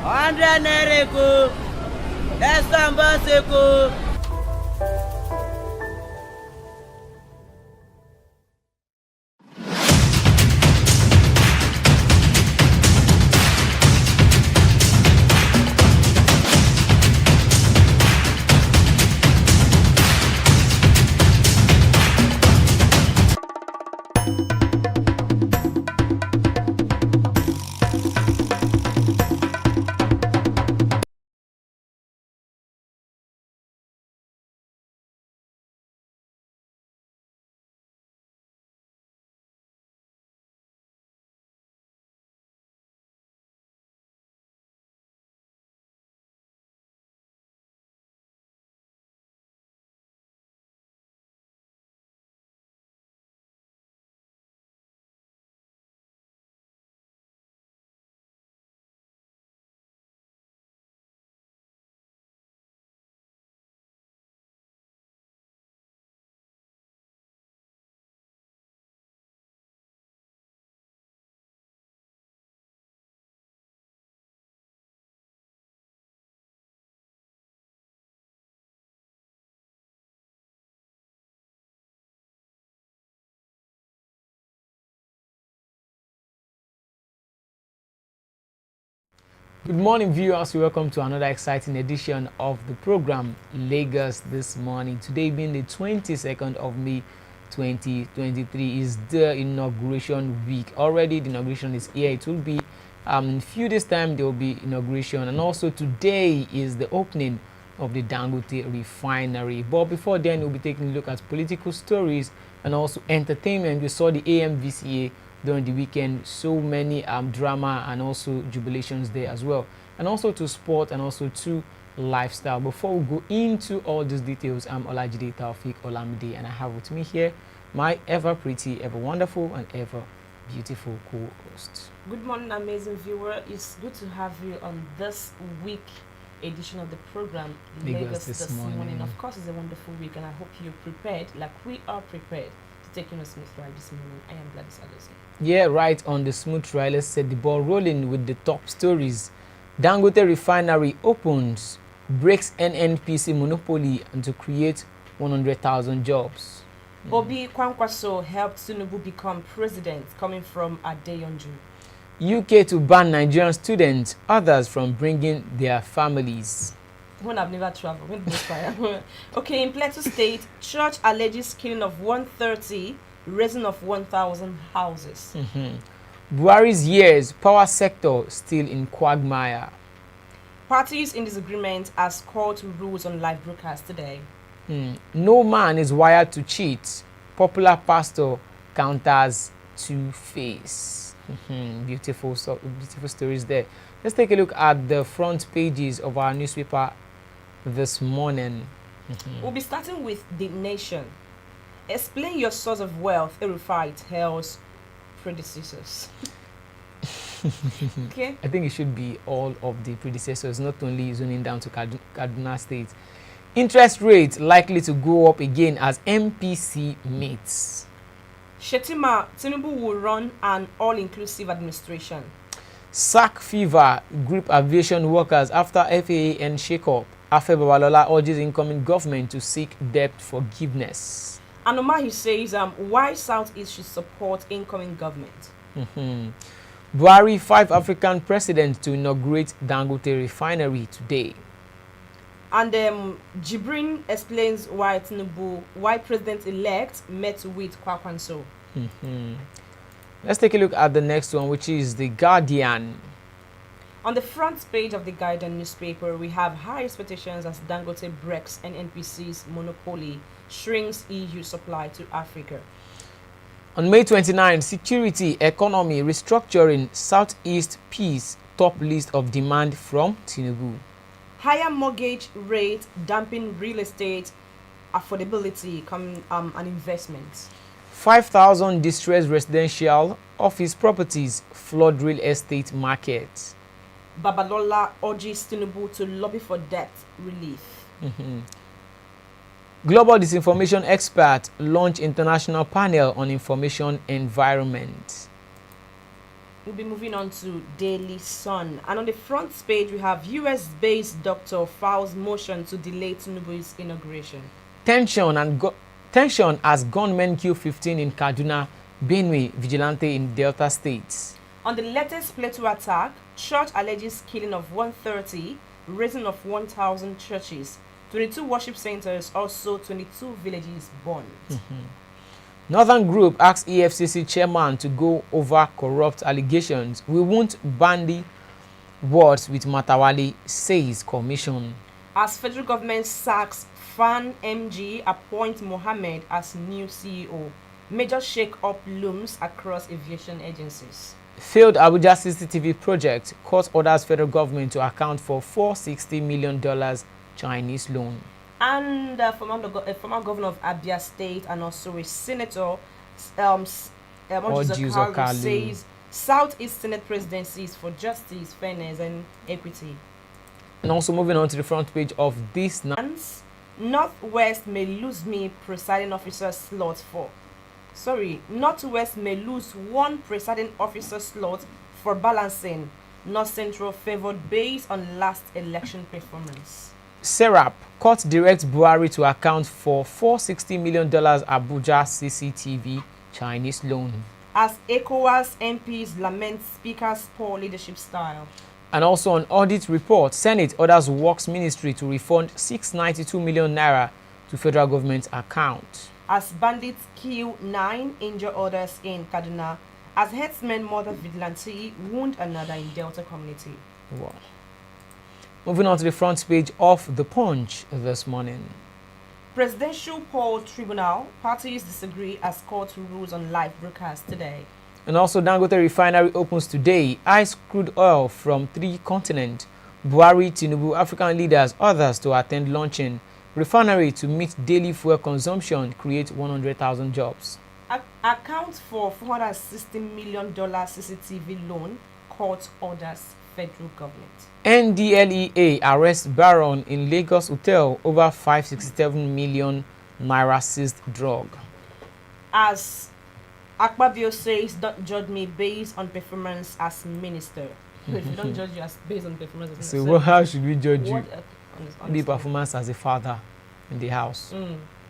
100 naira ko. Estambul ko. Good morning, viewers. Welcome to another exciting edition of the program Lagos This Morning. Today being the 22nd of May 2023 is the inauguration week. Already the inauguration is here. It will be in a few days time there will be inauguration, and also today is the opening of the Dangote Refinery. But before then, we'll be taking a look at political stories and also entertainment. We saw the AMVCA during the weekend, so many drama and also jubilations there as well, and also to sport and also to lifestyle. Before we go into all these details, I'm Olajide Taufik Olamide, and I have with me here my ever pretty, ever wonderful, and ever beautiful co-host. Good morning, amazing viewer. It's good to have you on this week edition of the program Lagos this morning. Of course, it's a wonderful week, and I hope you're prepared, like we are prepared, to take a smooth ride this morning. I am Gladys Adosi. Yeah, right on the smooth ride. Let's set the ball rolling with the top stories. Dangote Refinery opens, breaks NNPC monopoly, and to create 100,000 jobs. Obi Kwankwaso helped Tinubu become president, coming from Adeyonju. UK to ban Nigerian students, others from bringing their families. When I've never traveled, when this fire. Okay, in Plateau State, church alleges killing of 130, raising of 1,000 houses. Buhari's years, power sector still in quagmire. Parties in disagreement as court rules on live broadcast today. No man is wired to cheat. Popular pastor counters Two-Face. Beautiful stories there. Let's take a look at the front pages of our newspaper this morning. We'll be starting with The Nation. Explain your source of wealth, El-Rufai tells predecessors. Okay. I think it should be all of the predecessors, not only zoning down to Kaduna State. Interest rate likely to go up again as MPC meets. Shetima, Tinubu will run an all-inclusive administration. Sack fever grip aviation workers after FAAN shake-up. Afe Babalola urges incoming government to seek debt forgiveness. Anomahi says why Southeast should support incoming government. Buhari, 5 African presidents to inaugurate Dangote Refinery today. And Jibrin explains why President-elect met with Kwakwanso. Let's take a look at the next one, which is The Guardian. On the front page of the Guardian newspaper, we have high expectations as Dangote breaks NNPC's monopoly, shrinks EU supply to Africa. On May 29, security, economy, restructuring, Southeast peace, top list of demand from Tinubu. Higher mortgage rate damping real estate affordability and investment. 5,000 distressed residential office properties flood real estate market. Babalola urges Tinubu to lobby for debt relief. Global disinformation expert launch international panel on information environment. We'll be moving on to Daily Sun. And on the front page, we have US-based doctor files motion to delay Tinubu's inauguration. Tension as gunmen kill 15 in Kaduna, Benue, vigilante in Delta states. On the latest Plateau attack, church alleges killing of 130, raising of 1,000 churches, 22 worship centers, also 22 villages burned. Northern Group asks EFCC chairman to go over corrupt allegations. We won't bandy words with Matawali, says commission. As federal government sacks Fan MG, appoint Mohammed as new CEO. Major shake-up looms across aviation agencies. Failed Abuja CCTV project, court orders federal government to account for $460 million Chinese loan. And a former governor of Abia State and also a senator, Kalu, says Southeast Senate presidencies for justice, fairness, and equity. And also moving on to the front page of this. Northwest may lose presiding officer slot for. Northwest may lose one presiding officer slot for balancing. North Central favored based on last election performance. Serap, court directs Buhari to account for $460 million Abuja CCTV Chinese loan. As ECOWAS MPs lament Speaker's poor leadership style. And also on audit report, Senate orders Works Ministry to refund 692 million naira to federal government account. As bandits kill 9, injure others in Kaduna. As herdsmen murder vigilante, wound another in Delta community. Wow. Moving on to the front page of The Punch this morning. Presidential Poll Tribunal, parties disagree as court rules on live broadcast today. And also Dangote Refinery opens today. Ice crude oil from 3 continents. Buhari, Tinubu, African leaders, others to attend launching. Refinery to meet daily fuel consumption, create 100,000 jobs. Account for $460 million CCTV loan, court orders federal government. NDLEA arrests Baron in Lagos hotel over 567 million naira seized drug. As Akpabio says, don't judge me based on performance as minister. If you don't judge you based on performance as minister. So how should we judge you? The performance as a father in the house.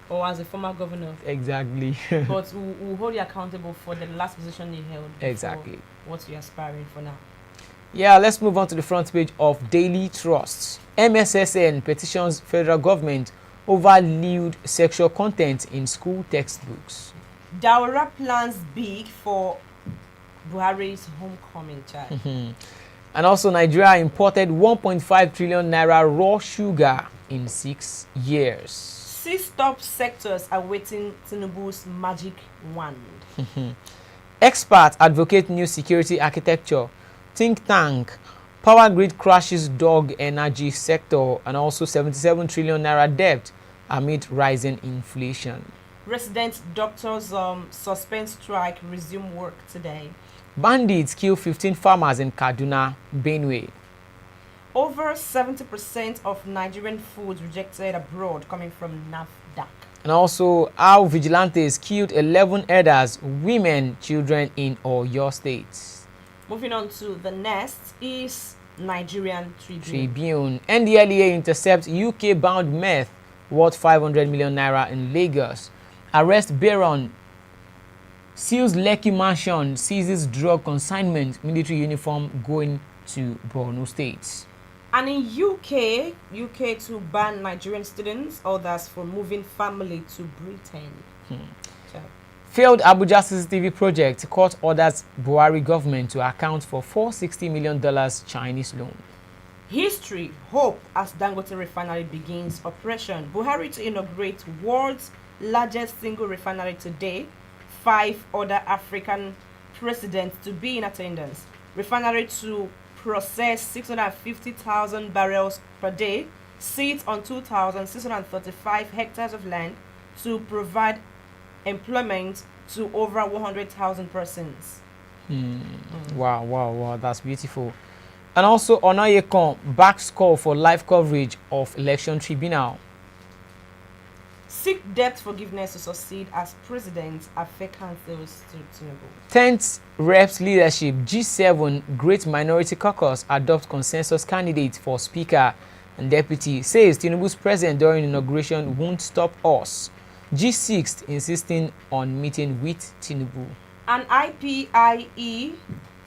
Or as a former governor. Exactly. But we'll hold you accountable for the last position you held. Exactly. What you're aspiring for now. Yeah, let's move on to the front page of Daily Trust. MSSN petitions federal government over lewd sexual content in school textbooks. Daura plans big for Buhari's homecoming child. And also Nigeria imported 1.5 trillion naira raw sugar in 6 years. 6 top sectors awaiting Tinubu's magic wand. Experts advocate new security architecture. Think tank, power grid crashes dog energy sector, and also 77 trillion naira debt amid rising inflation. Resident doctors suspend strike, resume work today. Bandits kill 15 farmers in Kaduna, Benue. Over 70% of Nigerian foods rejected abroad coming from NAFDAC. And also how vigilantes killed 11 elders, women, children in Oyo State. Moving on to the next is Nigerian Tribune. NDLEA intercepts UK-bound meth worth 500 million naira in Lagos. Arrest Baron. Seals Lekki mansion, seizes drug consignment, military uniform going to Borno State. And in UK to ban Nigerian students, others from moving family to Britain. Failed Abuja CCTV project, court orders Buhari government to account for $460 million Chinese loan. History, hope as Dangote Refinery begins operation. Buhari to inaugurate world's largest single refinery today. 5 other African presidents to be in attendance. Refinery to process 650,000 barrels per day. Sits on 2,635 hectares of land to provide employment to over 100,000 persons. Wow, that's beautiful. And also Onayekon backs call for live coverage of election tribunal. Seek debt forgiveness to succeed as president. Afe cancels to Tinubu. 10th Reps leadership G7 Great Minority Caucus adopt consensus candidate for Speaker and Deputy. Says Tinubu's president during inauguration won't stop us. G6 insisting on meeting with Tinubu. An IPIE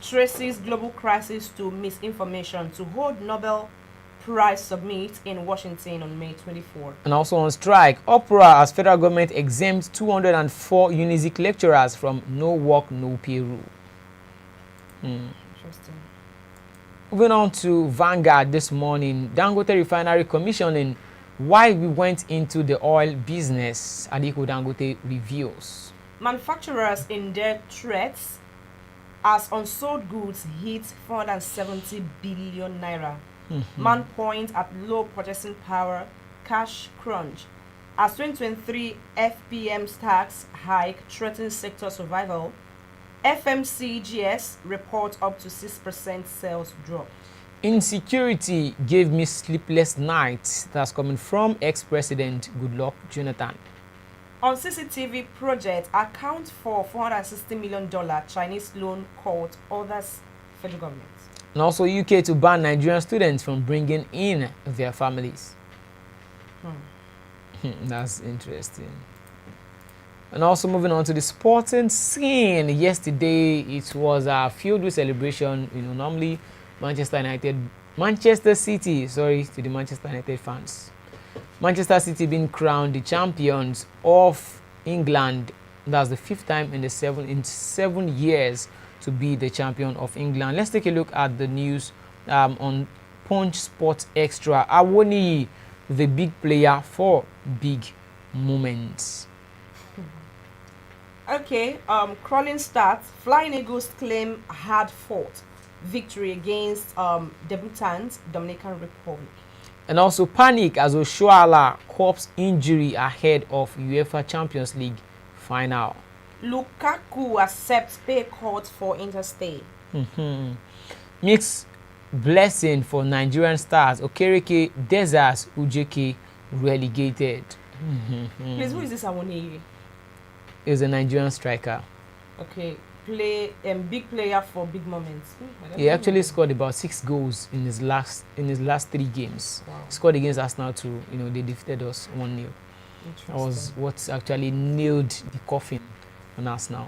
traces global crisis to misinformation to hold Nobel Prize summit in Washington on May 24. And also on strike, uproar as federal government exempts 204 UNIZIK lecturers from no work, no pay rule. Interesting. Moving on to Vanguard this morning, Dangote Refinery commissioning. Why we went into the oil business, Aliko Dangote reveals. Manufacturers in their threats as unsold goods hit 470 billion naira. Man points at low purchasing power, cash crunch. As 2023 FPM's tax hike threatens sector survival, FMCGS report up to 6% sales drop. Insecurity gave me sleepless nights. That's coming from ex-president Goodluck Jonathan. On CCTV project, account for $460 million Chinese loan caught others federal government. And also UK to ban Nigerian students from bringing in their families. That's interesting. And also moving on to the sporting scene. Yesterday it was filled with celebration. Normally Manchester City, to the Manchester United fans. Manchester City being crowned the champions of England. That's the 5th time in 7 years to be the champion of England. Let's take a look at the news on Punch Sports Extra. Awoniyi, the big player for big moments. Okay, crawling starts. Flying Eagles claim hard-fought victory against debutant Dominican Republic. And also panic as Oshoala cops injury ahead of UEFA Champions League final. Lukaku accepts pay cut for interstay. Mixed blessing for Nigerian stars. Okereke, Desas, Ujeke relegated. Please, who is this Awoniyi? Is a Nigerian striker. Okay, big player for big moments. He actually scored about 6 goals in his last 3 games. Wow. He scored against Arsenal too. They defeated us 1-0. That was what actually nailed the coffin on us now.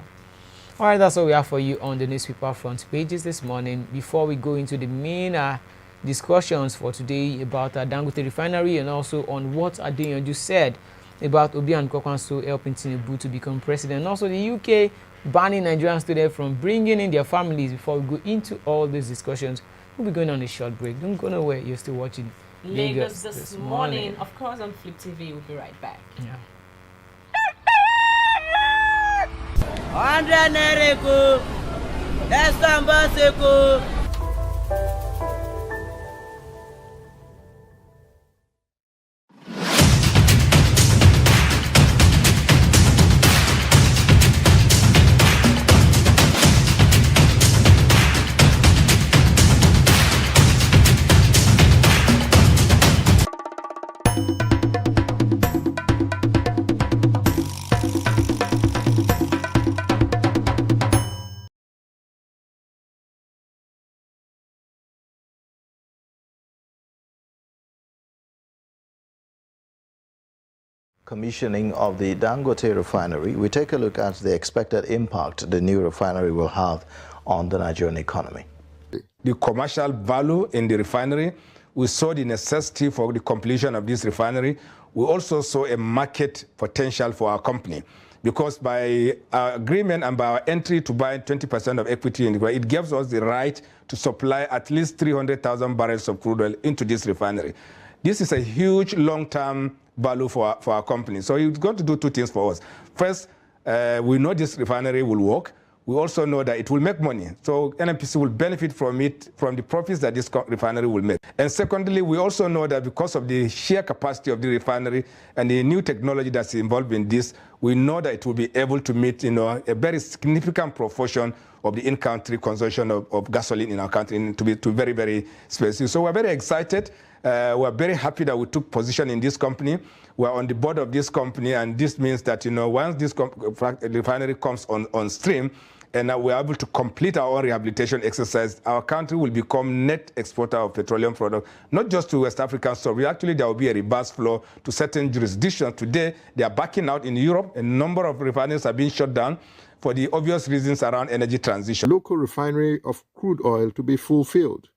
All right, that's all we have for you on the newspaper front pages this morning. Before we go into the main discussions for today about Dangote Refinery and also on what Adeyanju said about Obi and Kwakwanso helping Tinubu to become president, and also the UK banning Nigerian students from bringing in their families. Before we go into all these discussions, we'll be going on a short break. Don't go nowhere. You're still watching Lagos this morning. Of course, on Flip TV. We'll be right back. Yeah. 100 naira ko, Esamba ko. Commissioning of the Dangote Refinery, we take a look at the expected impact the new refinery will have on the Nigerian economy. The commercial value in the refinery, we saw the necessity for the completion of this refinery. We also saw a market potential for our company, because by our agreement and by our entry to buy 20% of equity in the refinery, it gives us the right to supply at least 300,000 barrels of crude oil into this refinery. This is a huge long-term value for our company. So it's going to do 2 things for us. First, we know this refinery will work. We also know that it will make money. So NNPC will benefit from it, from the profits that this refinery will make. And secondly, we also know that because of the sheer capacity of the refinery and the new technology that's involved in this, we know that it will be able to meet, a very significant proportion of the in-country consumption of gasoline in our country, to be very, very specific. So we're very excited. We're very happy that we took position in this company. We're on the board of this company, and this means that, once this refinery comes on stream, and we're able to complete our own rehabilitation exercise, our country will become net exporter of petroleum products, not just to West African stores. Actually, there will be a reverse flow to certain jurisdictions. Today, they are backing out in Europe. A number of refineries are being shut down for the obvious reasons around energy transition. Local refinery of crude oil to be fulfilled.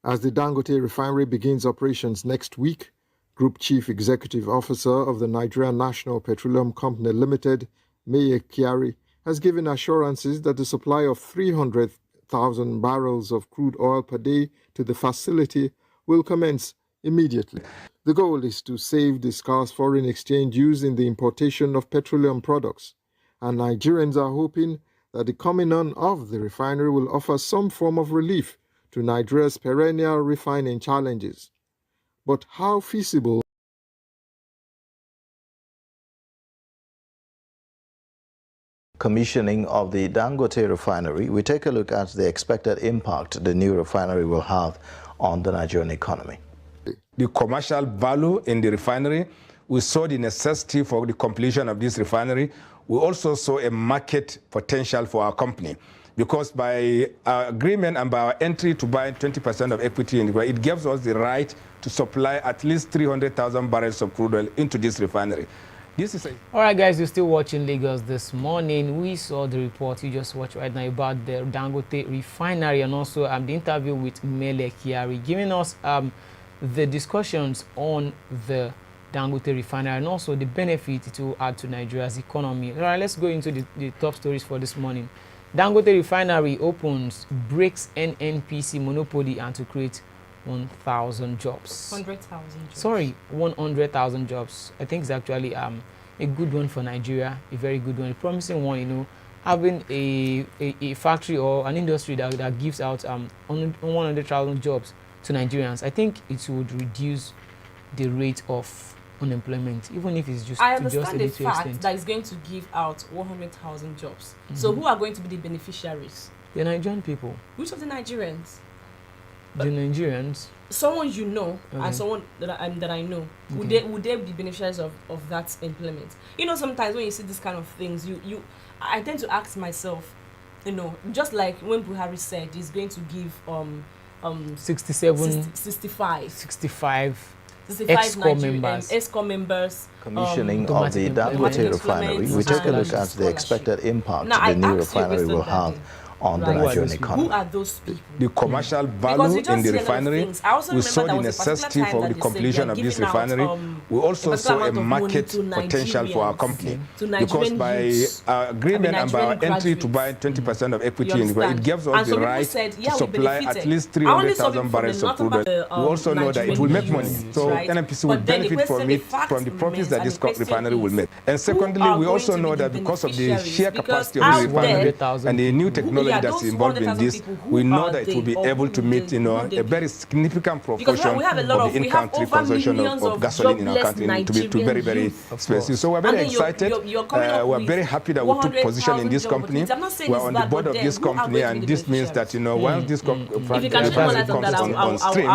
As the Dangote Refinery begins operations next week, Group Chief Executive Officer of the Nigerian National Petroleum Company Limited, Meye Kyari, has given assurances that the supply of 300,000 barrels of crude oil per day to the facility will commence immediately. The goal is to save the scarce foreign exchange used in the importation of petroleum products, and Nigerians are hoping that the coming on of the refinery will offer some form of relief to Nigeria's perennial refining challenges. But how feasible commissioning of the Dangote Refinery, we take a look at the expected impact the new refinery will have on the Nigerian economy. The commercial value in the refinery, we saw the necessity for the completion of this refinery. We also saw a market potential for our company, because by our agreement and by our entry to buy 20% of equity in the refinery, it gives us the right to supply at least 300,000 barrels of crude oil into this refinery. All right, guys, you're still watching Lagos This Morning. We saw the report you just watched right now about the Dangote Refinery, and also the interview with Meye Kyari, giving us the discussions on the Dangote Refinery and also the benefit it will add to Nigeria's economy. All right, let's go into the top stories for this morning. Dangote Refinery opens, breaks NNPC monopoly and to create 1,000 jobs. 100,000 jobs. Sorry, 100,000 jobs. I think it's actually a good one for Nigeria, a very good one, a promising one, having a factory or an industry that gives out 100,000 jobs to Nigerians. I think it would reduce the rate of unemployment, even if it's just I understand the fact that it's going to give out 100,000 jobs. So who are going to be the beneficiaries? The Nigerian people. Which of the Nigerians? The Nigerians. Someone you know, okay. And someone that I know. Okay. Would they be beneficiaries of that employment? Sometimes when you see this kind of things, I tend to ask myself, just like when Buhari said he's going to give 65 EXCO members. Commissioning of the Dangote Refinery, we take a look at the expected impact the new refinery will have on the Nigerian economy. Who are those people? The commercial value in the refinery, we saw the necessity for the completion of this refinery. We also saw a market potential for our company, because by our agreement and by our entry to buy 20% of equity in the refinery, it gives us the right to supply at least 300,000 barrels of crude oil. We also know that it will make money, so NNPC will benefit from it, from the profits that this refinery will make. And secondly, we also know that because of the sheer capacity of the refinery and the new technology that's involved in this, we know that it will be able to meet, a very significant proportion of the in-country consumption of gasoline in our country, to be very, very specific. So we're very excited. We're very happy that we took position in this company. We're on the board of this company, and this means that, once this refinery comes on stream,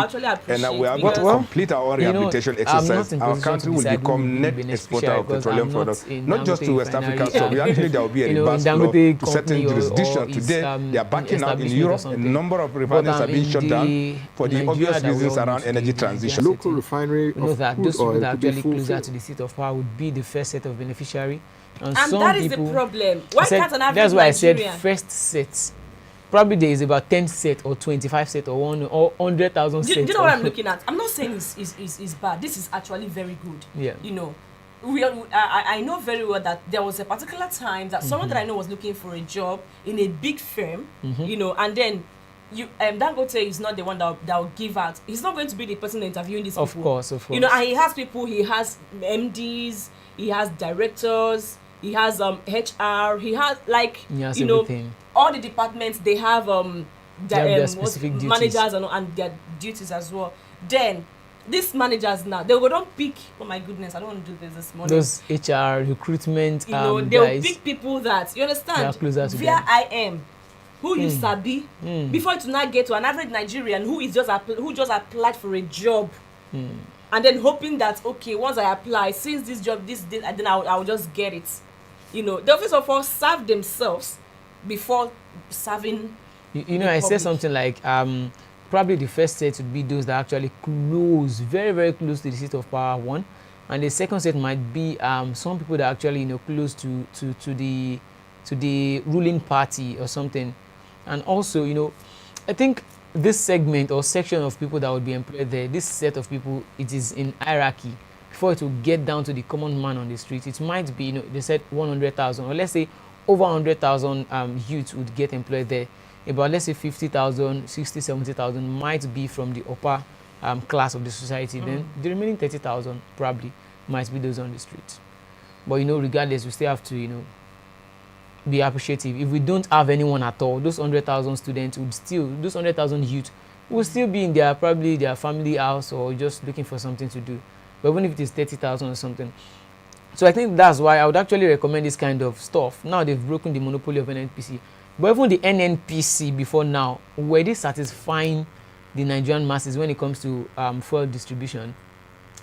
and we are able to complete our own rehabilitation exercise, our country will become net exporter of petroleum products, not just to West Africa. So actually there will be a reverse flow to certain jurisdictions. Today, they are backing out in Europe. A number of refineries are being shut down for the obvious reasons around energy transition. Local refinery of that those people that actually closer to the seat of power would be the first set of beneficiary. And that is the problem. Why can't an average That's why Nigerian? I said first set. Probably there is about 10 set or 25 set or 100,000 set. Do you know what I'm looking at? I'm not saying it's bad. This is actually very good. Yeah. I know very well that there was a particular time that someone that I know was looking for a job in a big firm, and then Dangote is not the one that will give out. He's not going to be the person interviewing these people. Of course. And he has people. He has MDs. He has directors. He has HR. He has everything. All the departments. They have their specific managers and their duties as well. Then these managers now, they will don't pick, oh my goodness, I don't want to do this morning. Those HR recruitment they'll guys, pick people that, you understand, closer to via them. IM, who you sabi, before to not get to an average Nigerian who just applied for a job, and then hoping that, okay, once I apply, since this job, and then I'll just get it. You know, they first of all serve themselves before serving. You know, I said something like, probably the first set would be those that actually close, very, very close to the seat of power, one. And the second set might be some people that actually, you know, close to the ruling party or something. And also, you know, I think this segment or section of people that would be employed there, this set of people, it is in hierarchy. Before it will get down to the common man on the street, it might be, you know, they said 100,000, or let's say over 100,000 youths would get employed there. About, let's say, 50,000, 60, 70,000 might be from the upper class of the society. Then the remaining 30,000 probably might be those on the streets. But, you know, regardless, we still have to, you know, be appreciative. If we don't have anyone at all, those 100,000 students would still, those 100,000 youth will still be in their, probably their family house or just looking for something to do. But even if it is 30,000 or something. So I think that's why I would actually recommend this kind of stuff. Now they've broken the monopoly of NNPC. But even the NNPC before now, were they satisfying the Nigerian masses when it comes to fuel distribution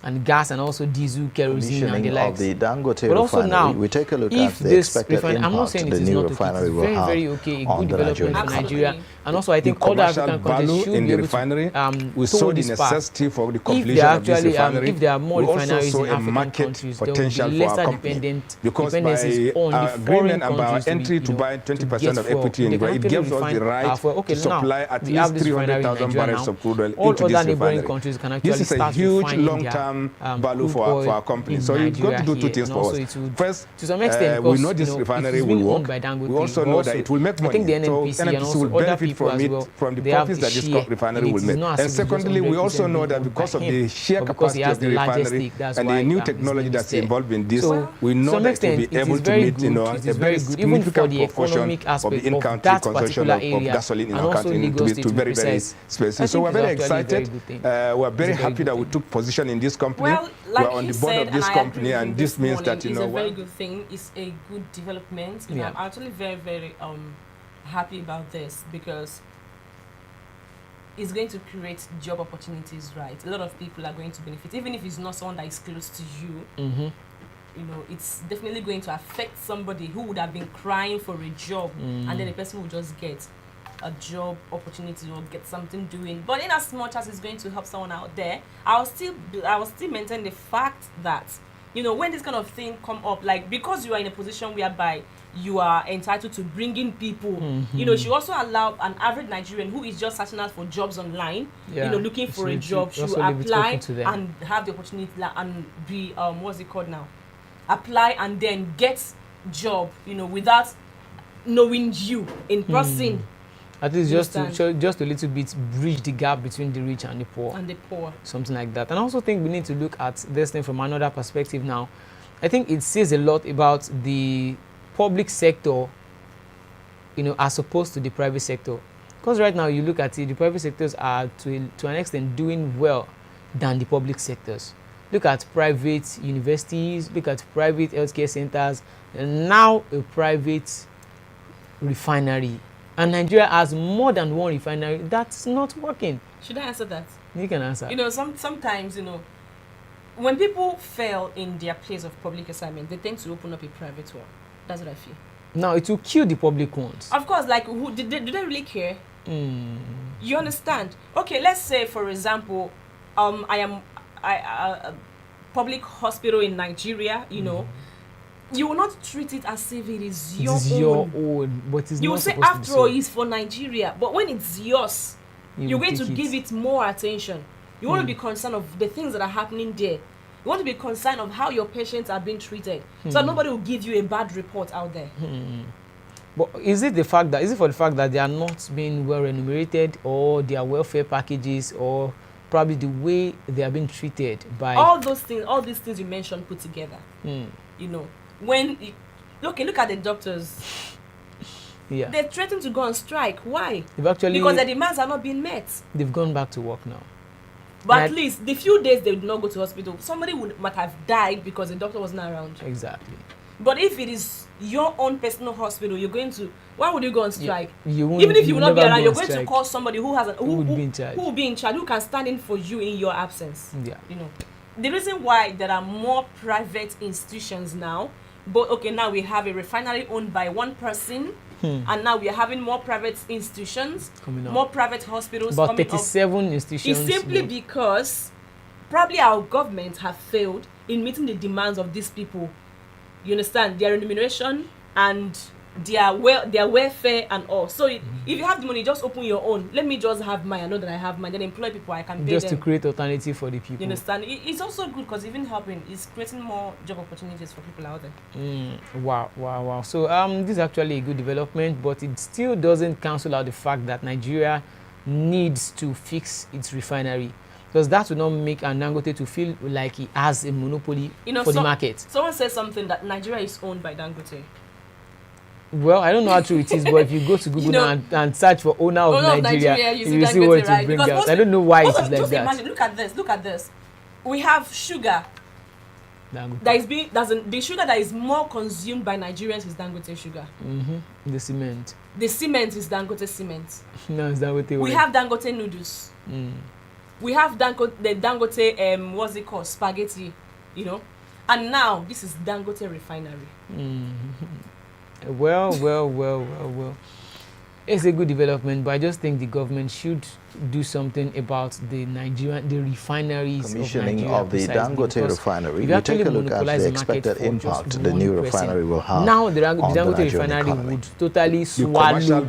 and gas and also diesel, kerosene and the likes? Of the Dangote but also Refinery, now, we take a look if at the this expected I'm not impact saying it the is new not okay. refinery It's will very, have very okay, a on good the development Nigerian for economy. Nigeria. And also I think the other commercial African countries value should in be the able refinery, to we saw the this path. necessity for the If completion there of this actually, refinery. if there are more we also refineries saw in a African market countries, there will be potential for lesser our company, because by dependencies on the our foreign agreement and by our countries to entry be, to buy 20% of fuel. equity in They it, can gives us the right okay, to supply now, at we have least this refinery in 300,000 Nigeria barrels now. of crude oil All into other this neighboring refinery. countries can actually This is a start huge refining long-term their, value for our company. So you've got to do two things for us. First, to some extent, we know this refinery will work. We also know that it will make money. I think the NNPC, so and NNPC also will benefit from it, well, from the profits that this refinery will make. And secondly, we also know that because of the sheer capacity of the refinery and the new technology that's involved in this, we know that it will be able to meet, you know, a very significant proportion of the in-country consumption of gasoline in our country to very, very specific. So we're very excited. We're very happy that we took position in this company. Well, like we're on the board of this company, and this means that, you know, it's a very good thing. It's a good development. You know, I'm actually very, very happy about this because it's going to create job opportunities, right? A lot of people are going to benefit, even if it's not someone that is close to you. You know, it's definitely going to affect somebody who would have been crying for a job, and then the person will just get a job opportunity or get something doing. But in as much as it's going to help someone out there, I will still maintain the fact that, you know, when this kind of thing come up, like, because you are in a position whereby you are entitled to bring in people, you know, should also allow an average Nigerian who is just searching out for jobs online, you know, looking for a job, should apply and have the opportunity and be what's it called now, apply and then get job, you know, without knowing you in person. At least just to just a little bit bridge the gap between the rich and the poor. Something like that. And I also think we need to look at this thing from another perspective now. I think it says a lot about the public sector, you know, as opposed to the private sector. Because right now you look at it, the private sectors are to an extent doing well than the public sectors. Look at private universities, look at private healthcare centers, and now a private refinery. And Nigeria has more than one refinery that's not working. Should I answer that? You can answer. You know, sometimes, you know, when people fail in their place of public assignment, they tend to open up a private one. That's what I feel. Now, it will kill the public ones. Of course, like, do they really care? You understand? Okay, let's say, for example, a public hospital in Nigeria, you know, you will not treat it as if it is your own. But it's you not will say, supposed after all, it's for Nigeria. But when it's yours, you're going to give it more attention. You want to be concerned of the things that are happening there. You want to be concerned of how your patients are being treated, so nobody will give you a bad report out there. But is it for the fact that they are not being well remunerated, or their welfare packages, or probably the way they are being treated by all these things you mentioned put together? You know, when look at the doctors. They're threatening to go on strike. Why? Because their demands are not being met. They've gone back to work now. But at least the few days they would not go to hospital, somebody might have died because the doctor wasn't around. Exactly. But if it is your own personal hospital, you're going to, why would you go on strike? Even if you will not be around, you're going strike. to call somebody who would be in charge. Who will be in charge, who can stand in for you in your absence. Yeah. You know, the reason why there are more private institutions now, but okay, now we have a refinery owned by one person, and now we are having more private institutions, more private hospitals. About 37 institutions. It's simply because probably our government have failed in meeting the demands of these people. You understand? Their remuneration and their welfare and all. So if you have the money, just open your own. Let me just have mine. I know that I have mine. Then employ people. I can pay just them. To create alternative for the people. You understand? It's also good because even helping is creating more job opportunities for people out there. Wow. So this is actually a good development, but it still doesn't cancel out the fact that Nigeria needs to fix its refinery. Because that will not make Dangote to feel like he has a monopoly for the market. Someone says something that Nigeria is owned by Dangote. Well, I don't know how true it is, but if you go to Google and search for owner of Nigeria, you will see what it will bring out. I don't know why it is like that. Imagine, look at this. We have sugar. Dangote. The sugar that is more consumed by Nigerians is Dangote sugar. The cement. The cement is Dangote cement. No, it's Dangote. We have Dangote noodles. We have Dangote, what's it called? Spaghetti, you know. And now this is Dangote Refinery. Well. It's a good development, but I just think the government should do something about the refineries commissioning of the Dangote Refinery. We take a look at the expected impact the new refinery will have. Now the Dangote Refinery would totally swallow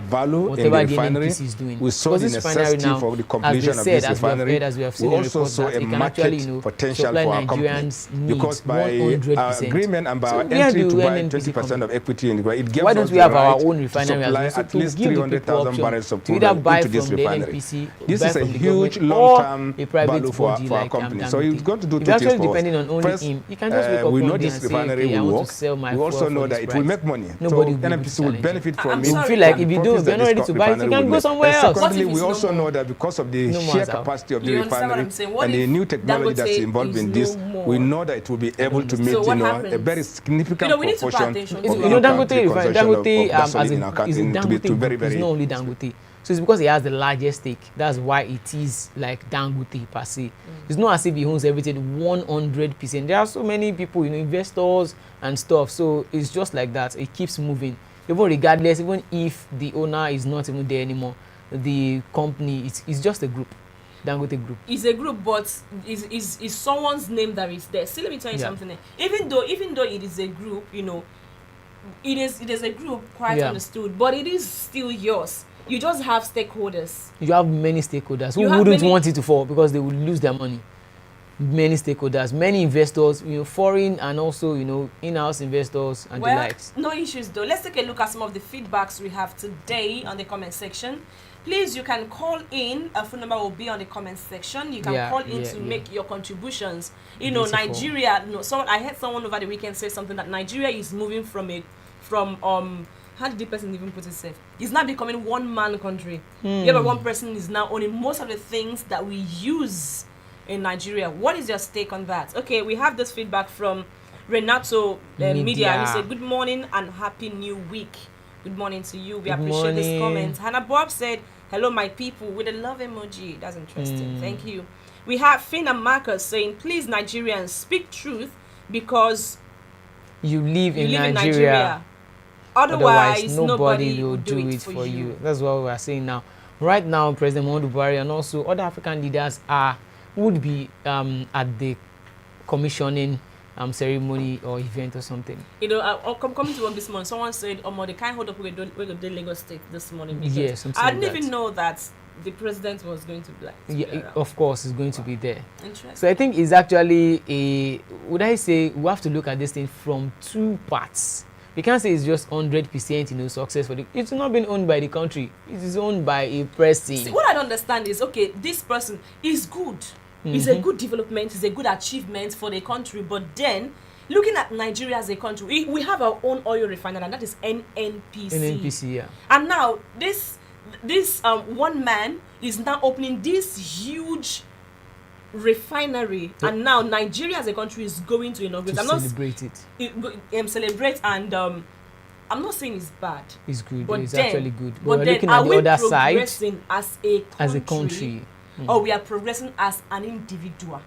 whatever the NNPC is doing. We saw the necessity for the completion of this refinery. We also saw a market potential for our company because by our agreement and by our entry to buy 20% of equity in the it gives us the right to supply at least 300,000 barrels of crude into this refinery. This is a huge long-term value for our company. So he's going to do two things for us. First, we know this refinery will work. We also know that it will make money. So NNPC will benefit from it. You feel like if you don't, you're not ready to buy it, you can go somewhere else. Secondly, we also know that because of the sheer capacity of the refinery and the new technology that's involved in this, we know that it will be able to meet a very significant proportion of Dangote is not only Dangote. So it's because he has the largest stake. That's why it is like Dangote per se. It's not as if he owns everything 100%. There are so many people, investors and stuff. So it's just like that. It keeps moving. Even regardless, even if the owner is not even there anymore, the company is just a group. Dangote Group. It's a group, but is someone's name that is there. See, let me tell you something. Even though it is a group, it is a group quite understood, but it is still yours. You just have stakeholders. You have many stakeholders who wouldn't want it to fall because they would lose their money. Many stakeholders, many investors, foreign and also, in-house investors and the likes. No issues though. Let's take a look at some of the feedbacks we have today on the comment section. Please, you can call in. A phone number will be on the comment section. You can call in to make your contributions. Nigeria. I heard someone over the weekend say something that Nigeria is moving from how did the person even put it safe? It's now becoming one-man country. But one person is now owning most of the things that we use in Nigeria. What is your take on that? Okay, we have this feedback from Renato Media. He said, good morning and happy new week. Good morning to you. We appreciate this comment. Hannah Bob said, hello, my people, with a love emoji. That's interesting. Thank you. We have Finn and Marcus saying, please, Nigerians, speak truth because you live in Nigeria. Otherwise, nobody will do it for you. That's what we are saying now. Right now, President Muhammadu Buhari and also other African leaders would be at the commissioning ceremony or event or something. Coming to work this morning, someone said, they can't hold up with the Lagos State this morning. Yes, I didn't even know that the president was going to be like. Of course, it's going to be there. Interesting. So I think it's actually we have to look at this thing from two parts. We can't say it's just 100% success for it's not been owned by the country. It is owned by a person. See, what I don't understand is, this person is good. It's a good development, it's a good achievement for the country, but then looking at Nigeria as a country, we have our own oil refinery, and that is NNPC. NNPC, yeah. And now this one man is now opening this huge refinery, and now Nigeria as a country is going to inaugurate. To celebrate celebrate, and I'm not saying it's bad. It's good. But It's then, actually good. But we're then, looking are at the we other side progressing as a country, or we are progressing as an individual?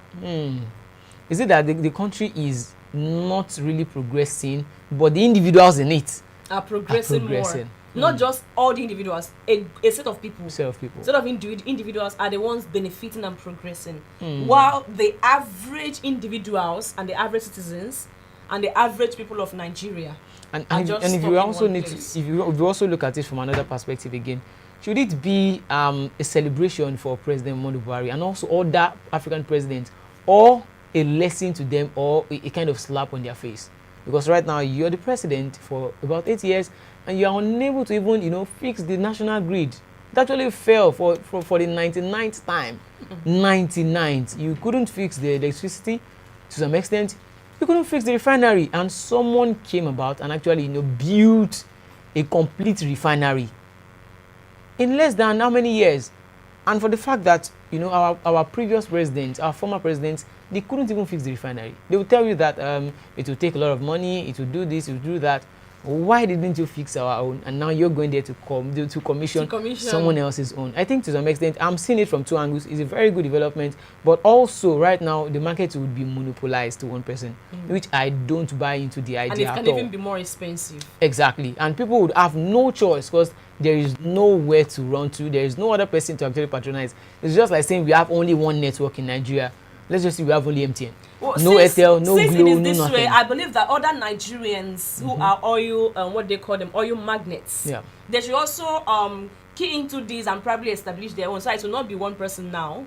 Is it that the country is not really progressing, but the individuals in it are progressing. More? Not just all the individuals, a set of people. Set of individuals are the ones benefiting and progressing, while the average individuals and the average citizens and the average people of Nigeria and if you also need to, if you also look at it from another perspective again, should it be a celebration for President Muhammadu Buhari and also other African presidents, or a lesson to them, or a kind of slap on their face? Because right now you're the president for about 8 years and you are unable to even fix the national grid. It actually fell for the 99th time. 99th. You couldn't fix the electricity to some extent. You couldn't fix the refinery, and someone came about and actually built a complete refinery in less than how many years? And for the fact that our previous presidents, our former presidents, they couldn't even fix the refinery. They will tell you that it will take a lot of money, it will do this, it will do that. Why didn't you fix our own? And now you're going there to commission someone else's own. I think to some extent, I'm seeing it from two angles. It's a very good development, but also right now the market would be monopolized to one person, which I don't buy into the idea at all. And it can even be more expensive. Exactly. And people would have no choice because there is nowhere to run to. There is no other person to actually patronize. It's just like saying we have only one network in Nigeria. Let's just say we have only MTN. Well, no Airtel, no Glo, no nothing. Way, I believe that other Nigerians who are oil, what they call them, oil magnets, they should also key into this and probably establish their own. So it will not be one person now.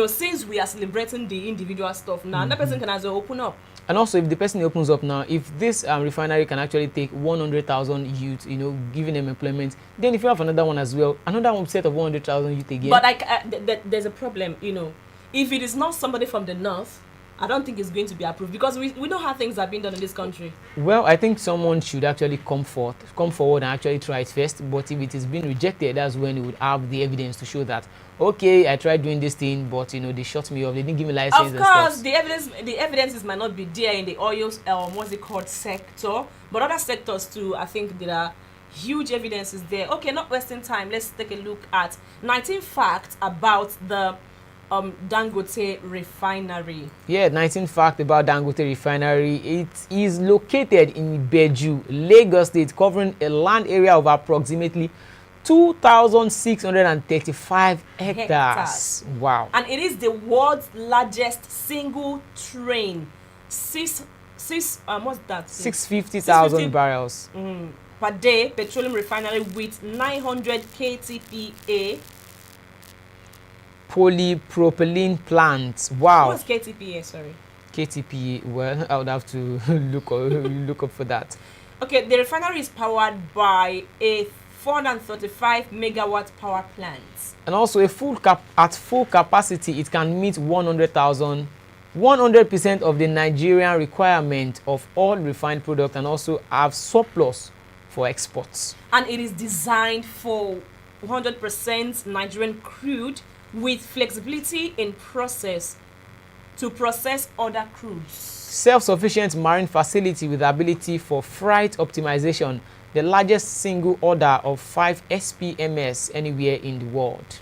Since we are celebrating the individual stuff now, that person can also open up. And also, if the person opens up now, if this refinery can actually take 100,000 youth, giving them employment, then if you have another one as well, another one set of 100,000 youth again. But there's a problem, If it is not somebody from the north, I don't think it's going to be approved, because we know how things are being done in this country. Well, I think someone should actually come forward and actually try it first. But if it is being rejected, that's when it would have the evidence to show that, okay, I tried doing this thing, but they shut me off. They didn't give me license. Of course, the evidences might not be there in the oil, what's it called, sector, but other sectors too. I think there are huge evidences there. Okay, not wasting time. Let's take a look at 19 facts about the Dangote Refinery. Yeah, 19 facts about Dangote Refinery. It is located in Beju, Lagos State, covering a land area of approximately 2,635 hectares. Wow. And it is the world's largest single train. What's that? 650,000 barrels per day petroleum refinery with 900 KTPA polypropylene plants. Wow. What's KTPA? Sorry. KTPA. Well, I would have to look up for that. Okay, the refinery is powered by a 435 megawatt power plant. And also at full capacity, it can meet 100% of the Nigerian requirement of all refined products, and also have surplus for exports. And it is designed for 100% Nigerian crude, with flexibility in process to process other crudes. Self-sufficient marine facility with ability for freight optimization, the largest single order of 5 SPMS anywhere in the world.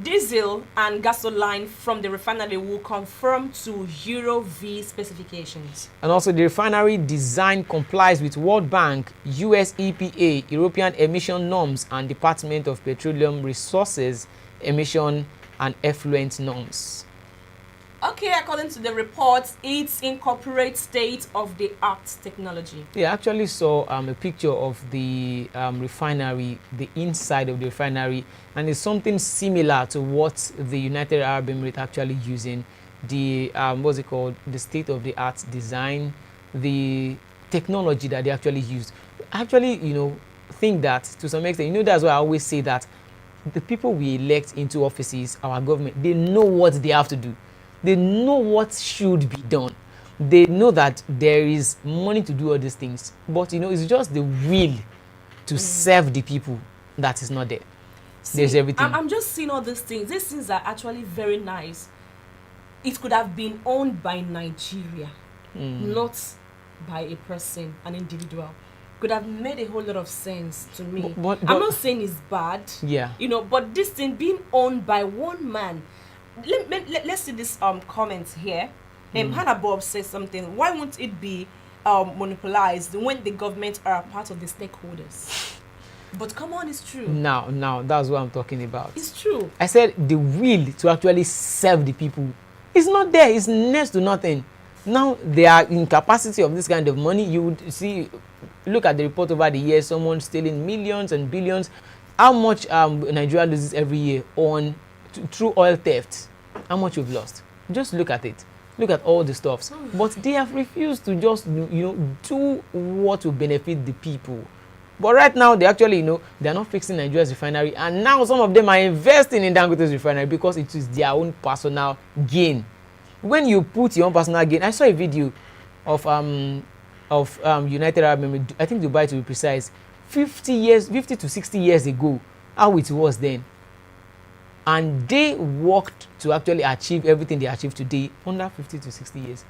Diesel and gasoline from the refinery will conform to Euro V specifications. And also the refinery design complies with World Bank, US EPA, European emission norms, and Department of Petroleum Resources emission and effluent norms. Okay, according to the report, it incorporates state-of-the-art technology. Yeah, I actually saw a picture of the refinery, the inside of the refinery, and it's something similar to what the United Arab Emirates actually using. The what's it called? The state-of-the-art design, the technology that they actually use. Actually, think that to some extent, that's why I always say that the people we elect into offices, our government, they know what they have to do. They know what should be done. They know that there is money to do all these things. But, it's just the will to serve the people that is not there. See, there's everything. I'm just seeing all these things. These things are actually very nice. it could have been owned by Nigeria, not by a person, an individual. Could have made a whole lot of sense to me. But I'm not saying it's bad, yeah, you know, but this thing being owned by one man. Let's see this comment here. Hannah Bob says something. Why won't it be monopolized when the government are a part of the stakeholders? But come on, it's true. Now, that's what I'm talking about. It's true. I said the will to actually serve the people is not there. It's next to nothing. Now, they are in capacity of this kind of money. You would see, look at the report over the years, someone stealing millions and billions. How much Nigeria loses every year on through oil theft? How much we've lost? Just look at it. Look at all the stuff. But they have refused to just, do what will benefit the people. But right now, they actually, they're not fixing Nigeria's refinery. And now some of them are investing in Dangote's refinery because it is their own personal gain. When you put your own personal gain, I saw a video of United Arab Emirates, I think Dubai to be precise, 50 to 60 years ago, how it was then. And they worked to actually achieve everything they achieved today under 50 to 60 years.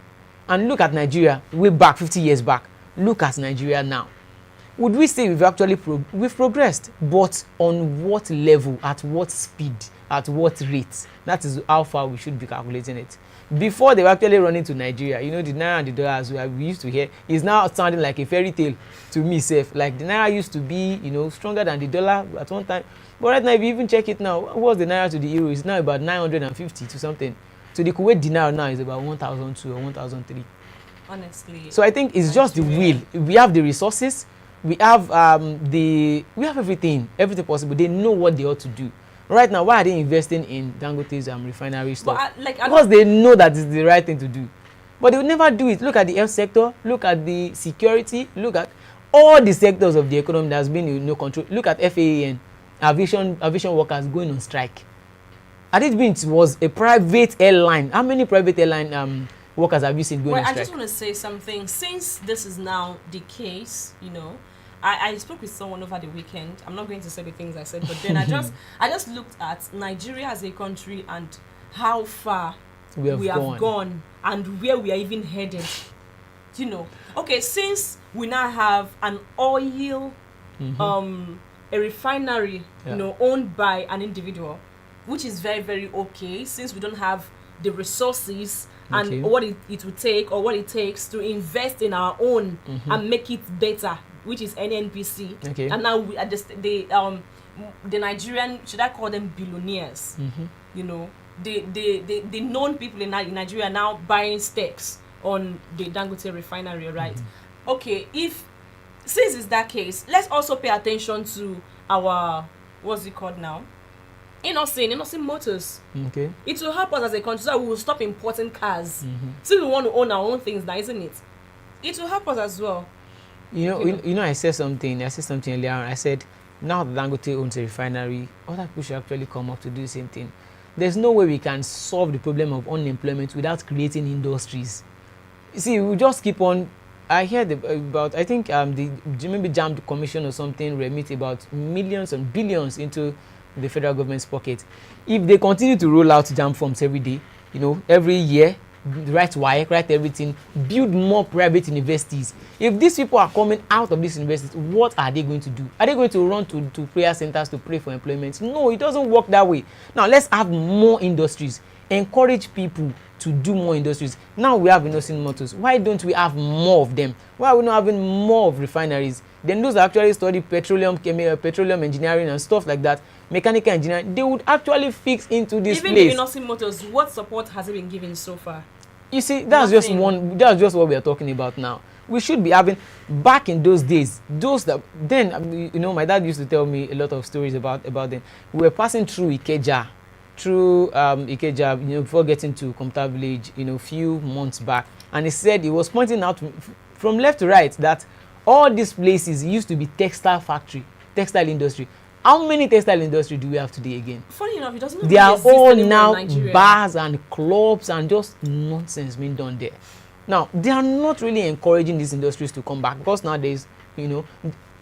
And look at Nigeria, way back, 50 years back. Look at Nigeria now. Would we say we've actually we've progressed, but on what level, at what speed, at what rate? That is how far we should be calculating it. Before they were actually running to Nigeria, the naira and the dollars we used to hear is now sounding like a fairy tale to me, safe. Like the naira used to be, stronger than the dollar at one time. But right now, if you even check it now, what's the naira to the euro? It's now about 950 to something. So the Kuwait dinar now is about 1,002 or 1,003. Honestly. So I think it's just the will. We have the resources. We have we have everything possible. They know what they ought to do. Right now, why are they investing in Dangote's refinery stuff? Because they know that it's the right thing to do. But they would never do it. Look at the health sector. Look at the security. Look at all the sectors of the economy that has been control. Look at FAAN, aviation workers going on strike. Had it been, it was a private airline. How many private airline workers have you seen going on strike? I just want to say something. Since this is now the case, I spoke with someone over the weekend. I'm not going to say the things I said, but then I just looked at Nigeria as a country and how far we have gone and where we are even headed. Okay, since we now have an oil, a refinery, owned by an individual, which is very, very okay, since we don't have the resources and what it would take or what it takes to invest in our own and make it better, which is NNPC. Okay. And now the Nigerian, should I call them billionaires? The known people in Nigeria now buying stakes on the Dangote Refinery, right? Okay, since it's that case, let's also pay attention to our, what's it called now? Innocent Motors. Okay. It will help us as a country, so we will stop importing cars. Since we want to own our own things now, isn't it? It will help us as well. I said something earlier on. I said, now that Dangote owns a refinery, other people should actually come up to do the same thing. There's no way we can solve the problem of unemployment without creating industries. You see, we just keep on. I heard about, I think maybe JAMB Commission or something remit about millions and billions into the federal government's pocket. If they continue to roll out JAMB forms every day, every year, write WAEC, write everything, build more private universities. If these people are coming out of these universities, what are they going to do? Are they going to run to prayer centers to pray for employment? No, it doesn't work that way. Now, let's have more industries. Encourage people to do more industries. Now we have Innocent Motors. Why don't we have more of them? Why are we not having more of refineries? Then those that actually study petroleum engineering and stuff like that, mechanical engineering, they would actually fix into this place. Even the Innocent Motors, what support has it been given so far? You see, that's just what we are talking about now. We should be having, back in those days, my dad used to tell me a lot of stories about them. We were passing through Ikeja, before getting to Computer Village, a few months back. And he said, he was pointing out from left to right that all these places used to be textile industry. How many textile industry do we have today again? Funny enough, it doesn't. They are all now bars and clubs and just nonsense being done there. Now, they are not really encouraging these industries to come back because nowadays, the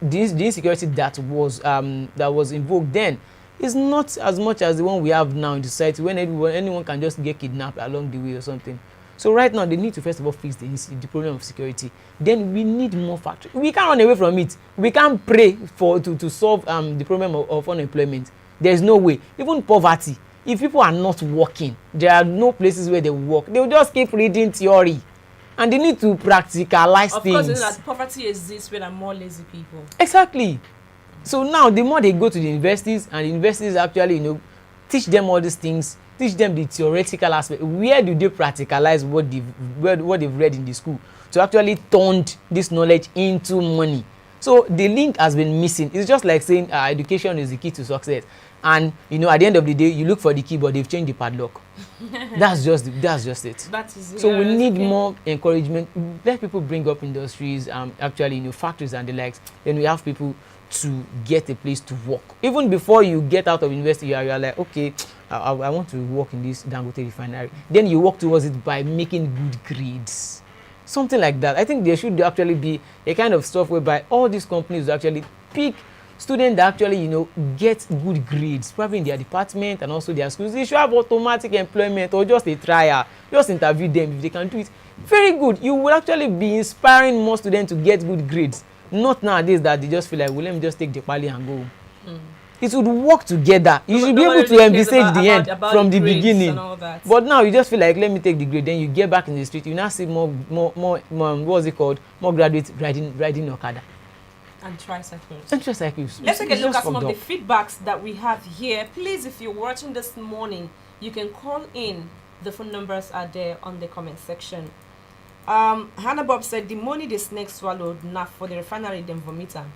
insecurity that was invoked then It's not as much as the one we have now in the society when anyone can just get kidnapped along the way or something. So right now they need to first of all fix the problem of security. Then we need more factories. We can't run away from it. We can't pray to solve the problem of unemployment. There is no way. Even poverty. If people are not working, there are no places where they work. They will just keep reading theory. And they need to practicalize things. Of course, that poverty exists where there are more lazy people. Exactly. So now the more they go to the universities, and the universities actually, teach them all these things, teach them the theoretical aspect. Where do they practicalize what they've read in the school to actually turn this knowledge into money? So the link has been missing. It's just like saying education is the key to success. And at the end of the day, you look for the key, but they've changed the padlock. That's just it. That is it. So we need more encouragement. Let people bring up industries, actually, factories and the likes. Then we have people to get a place to work. Even before you get out of university, you are like, okay, I want to work in this Dangote Refinery. Then you work towards it by making good grades. Something like that. I think there should actually be a kind of stuff whereby all these companies actually pick students that actually, get good grades, probably in their department and also their schools. They should have automatic employment or just a trial. Just interview them if they can do it. Very good. You will actually be inspiring more students to get good grades. Not nowadays that they just feel like, well, let me just take the pali and go. It would work together. You should be able to envisage the end from the beginning. But now you just feel like, let me take the grade. Then you get back in the street. You now see more what's it called? More graduates riding Okada. And tricycles. Let's take a look at some of the feedbacks that we have here. Please, if you're watching this morning, you can call in. The phone numbers are there on the comment section. Hannah Bob said the money the snake swallowed, now for the refinery, them vomiter.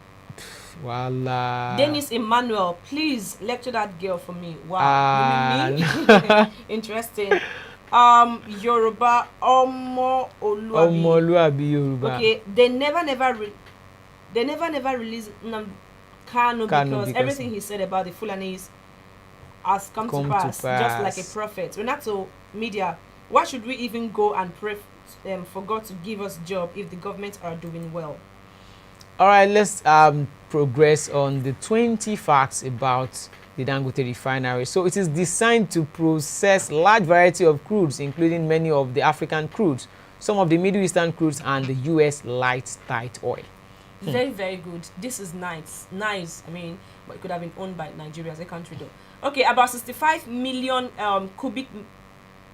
Voila. Dennis Emmanuel, please lecture that girl for me. Wow. Interesting. Yoruba, Omo Oluwabi Yoruba. Okay, they never released Kanu because everything he said about the Fulanis has come to pass, just like a prophet. Renato Media, why should we even go and pray for God to give us job if the government are doing well? All right, let's progress on the 20 facts about the Dangote Refinery. So it is designed to process large variety of crudes, including many of the African crudes, some of the Middle Eastern crudes, and the U.S. light tight oil. Very, very good. This is nice. I mean, but it could have been owned by Nigeria as a country, though. Okay, about 65 million cubic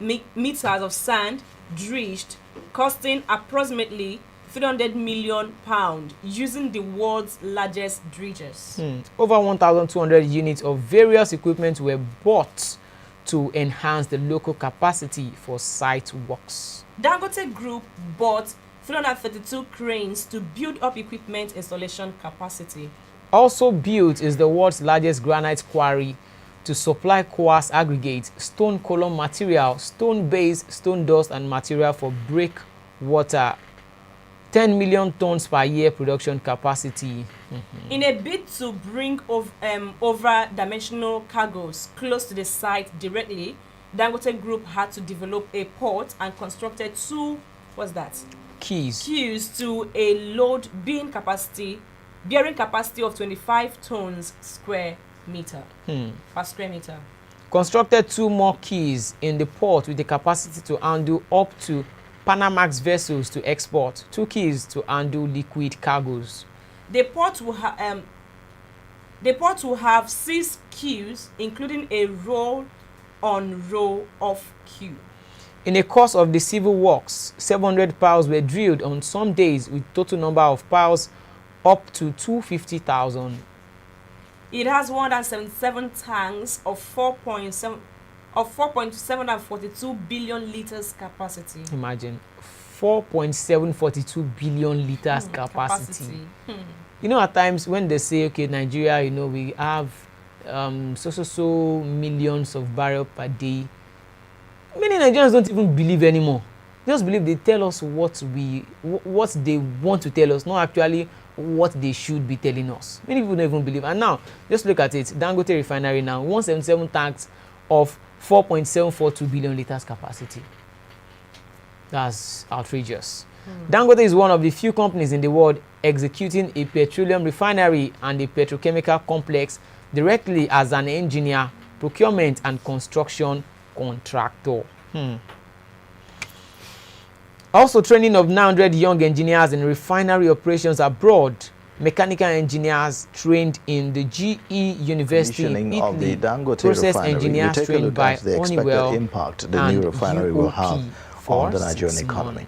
meters of sand dredged, costing approximately 300 million pounds, using the world's largest dredgers. Over 1,200 units of various equipment were bought to enhance the local capacity for site works. Dangote Group bought 332 cranes to build up equipment installation capacity. Also built is the world's largest granite quarry to supply coarse aggregate, stone column material, stone base, stone dust, and material for breakwater. 10 million tons per year production capacity. In a bid to bring over-dimensional cargoes close to the site directly, Dangote Group had to develop a port and constructed two, quays to a load bearing capacity of 25 tons per square meter. Constructed two more quays in the port with the capacity to handle up to Panamax vessels to export, 2 quays to handle liquid cargoes. The port will have 6 queues, including a roll-on, roll-off queue. In the course of the civil works, 700 piles were drilled on some days, with total number of piles up to 250,000. It has 177 tanks of 4.742 billion liters capacity. Imagine 4.742 billion liters capacity. At times when they say, okay, Nigeria, we have so millions of barrels per day. Many Nigerians don't even believe anymore. They just believe they tell us what they want to tell us, not actually what they should be telling us. Many people don't even believe. And now, just look at it. Dangote Refinery now, 177 tanks of 4.742 billion liters capacity. That's outrageous. Dangote is one of the few companies in the world executing a petroleum refinery and a petrochemical complex directly as an engineer, procurement and construction contractor. Also, training of 900 young engineers in refinery operations abroad. Mechanical engineers trained in the GE University in Italy, of the Dangote process Refinery. engineers We take a trained look by at the Honeywell expected impact the new refinery will have on the Nigerian economy.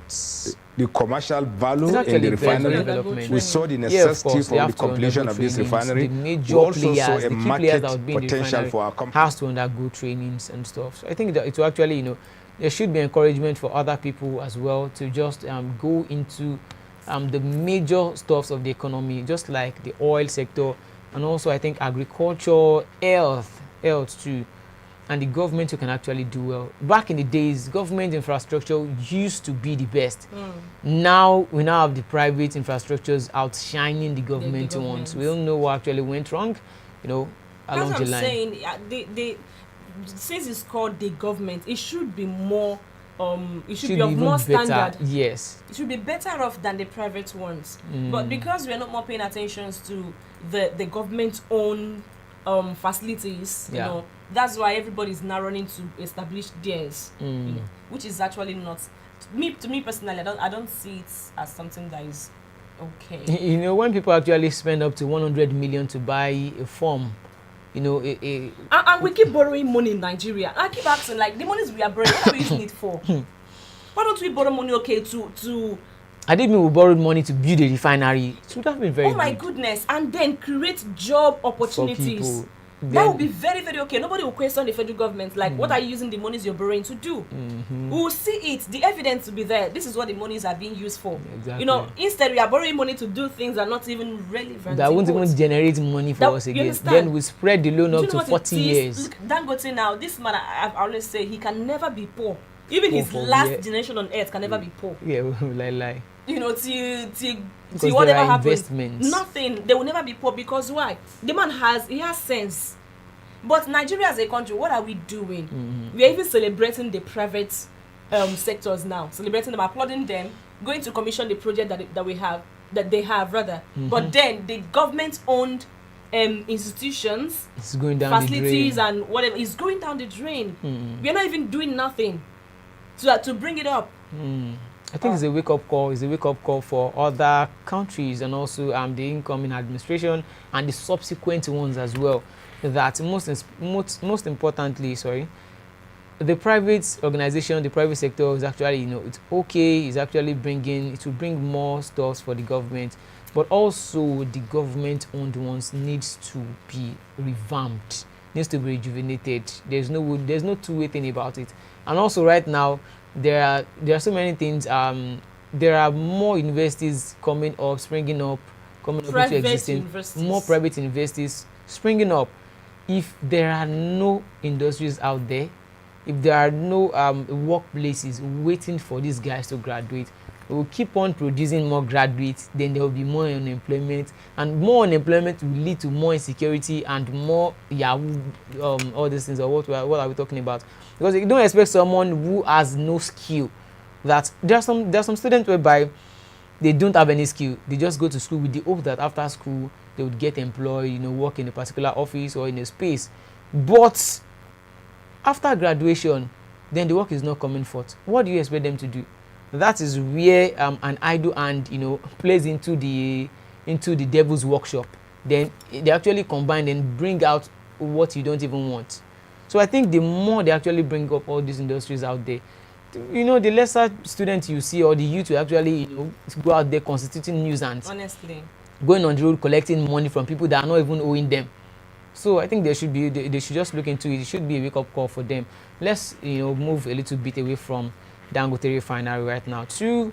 The commercial value in the refinery, we saw the necessity for the completion of this refinery. The major We also players, saw the a key market players that would be in the potential refinery for our company. has to undergo trainings and stuff. So I think that it will actually, there should be encouragement for other people as well to just go into the major stuffs of the economy, just like the oil sector, and also I think agriculture, health too, and the government who can actually do well. Back in the days, government infrastructure used to be the best. Now we have the private infrastructures outshining the government ones. We don't know what actually went wrong, along the line. That's what I'm saying. Since it's called the government, it should be more. It should be of more standard. Yes. It should be better off than the private ones. But because we are not more paying attention to the government-owned facilities, that's why everybody is now running to establish theirs, which is actually not. To me personally, I don't see it as something that is okay. When people actually spend up to 100 million to buy a farm, and we keep borrowing money in Nigeria. I keep asking, like, the monies we are borrowing, what are we using it for? Why don't we borrow money, to I didn't mean we borrowed money to build a refinery. It would have been very good. Goodness, and then create job opportunities. That would be very, very okay. Nobody will question the federal government, like, what are you using the monies you're borrowing to do? We will see it. The evidence will be there. This is what the monies are being used for. Exactly. Instead we are borrowing money to do things that are not even relevant. That won't even generate money for us again. Then we spread the loan up to 40 years. Look, Dangote now, this man, I've always said, he can never be poor. Even his last generation on earth can never be poor. Yeah, lie. Till whatever happens, nothing. They will never be poor, because why? The man has sense. But Nigeria as a country, what are we doing? We are even celebrating the private sectors now, celebrating them, applauding them, going to commission the project that they have rather. But then the government-owned institutions, it's going down facilities the drain. And whatever is going down the drain. We are not even doing nothing to bring it up. I think it's a wake-up call. It's a wake-up call for other countries and also the incoming administration and the subsequent ones as well. That most importantly, the private organization, the private sector is actually, it's okay. It's actually it will bring more stuff for the government, but also the government-owned ones needs to be revamped, needs to be rejuvenated. There's no two-way thing about it. And also right now, there are so many things. There are more universities springing up into existence. More private universities springing up. If there are no industries out there, if there are no workplaces waiting for these guys to graduate, we will keep on producing more graduates, then there will be more unemployment, and more unemployment will lead to more insecurity and more all these things. Or what are we talking about? Because you don't expect someone who has no skill. That there are some students whereby they don't have any skill. They just go to school with the hope that after school they would get employed, work in a particular office or in a space. But after graduation, then the work is not coming forth. What do you expect them to do? That is where an idle hand, plays into the devil's workshop. Then they actually combine and bring out what you don't even want. So I think the more they actually bring up all these industries out there, the lesser students you see, or the youth will actually, go out there constituting nuisance. Honestly. Going on the road collecting money from people that are not even owing them. So I think they should just look into it. It should be a wake-up call for them. Let's move a little bit away from Dangote Refinery right now to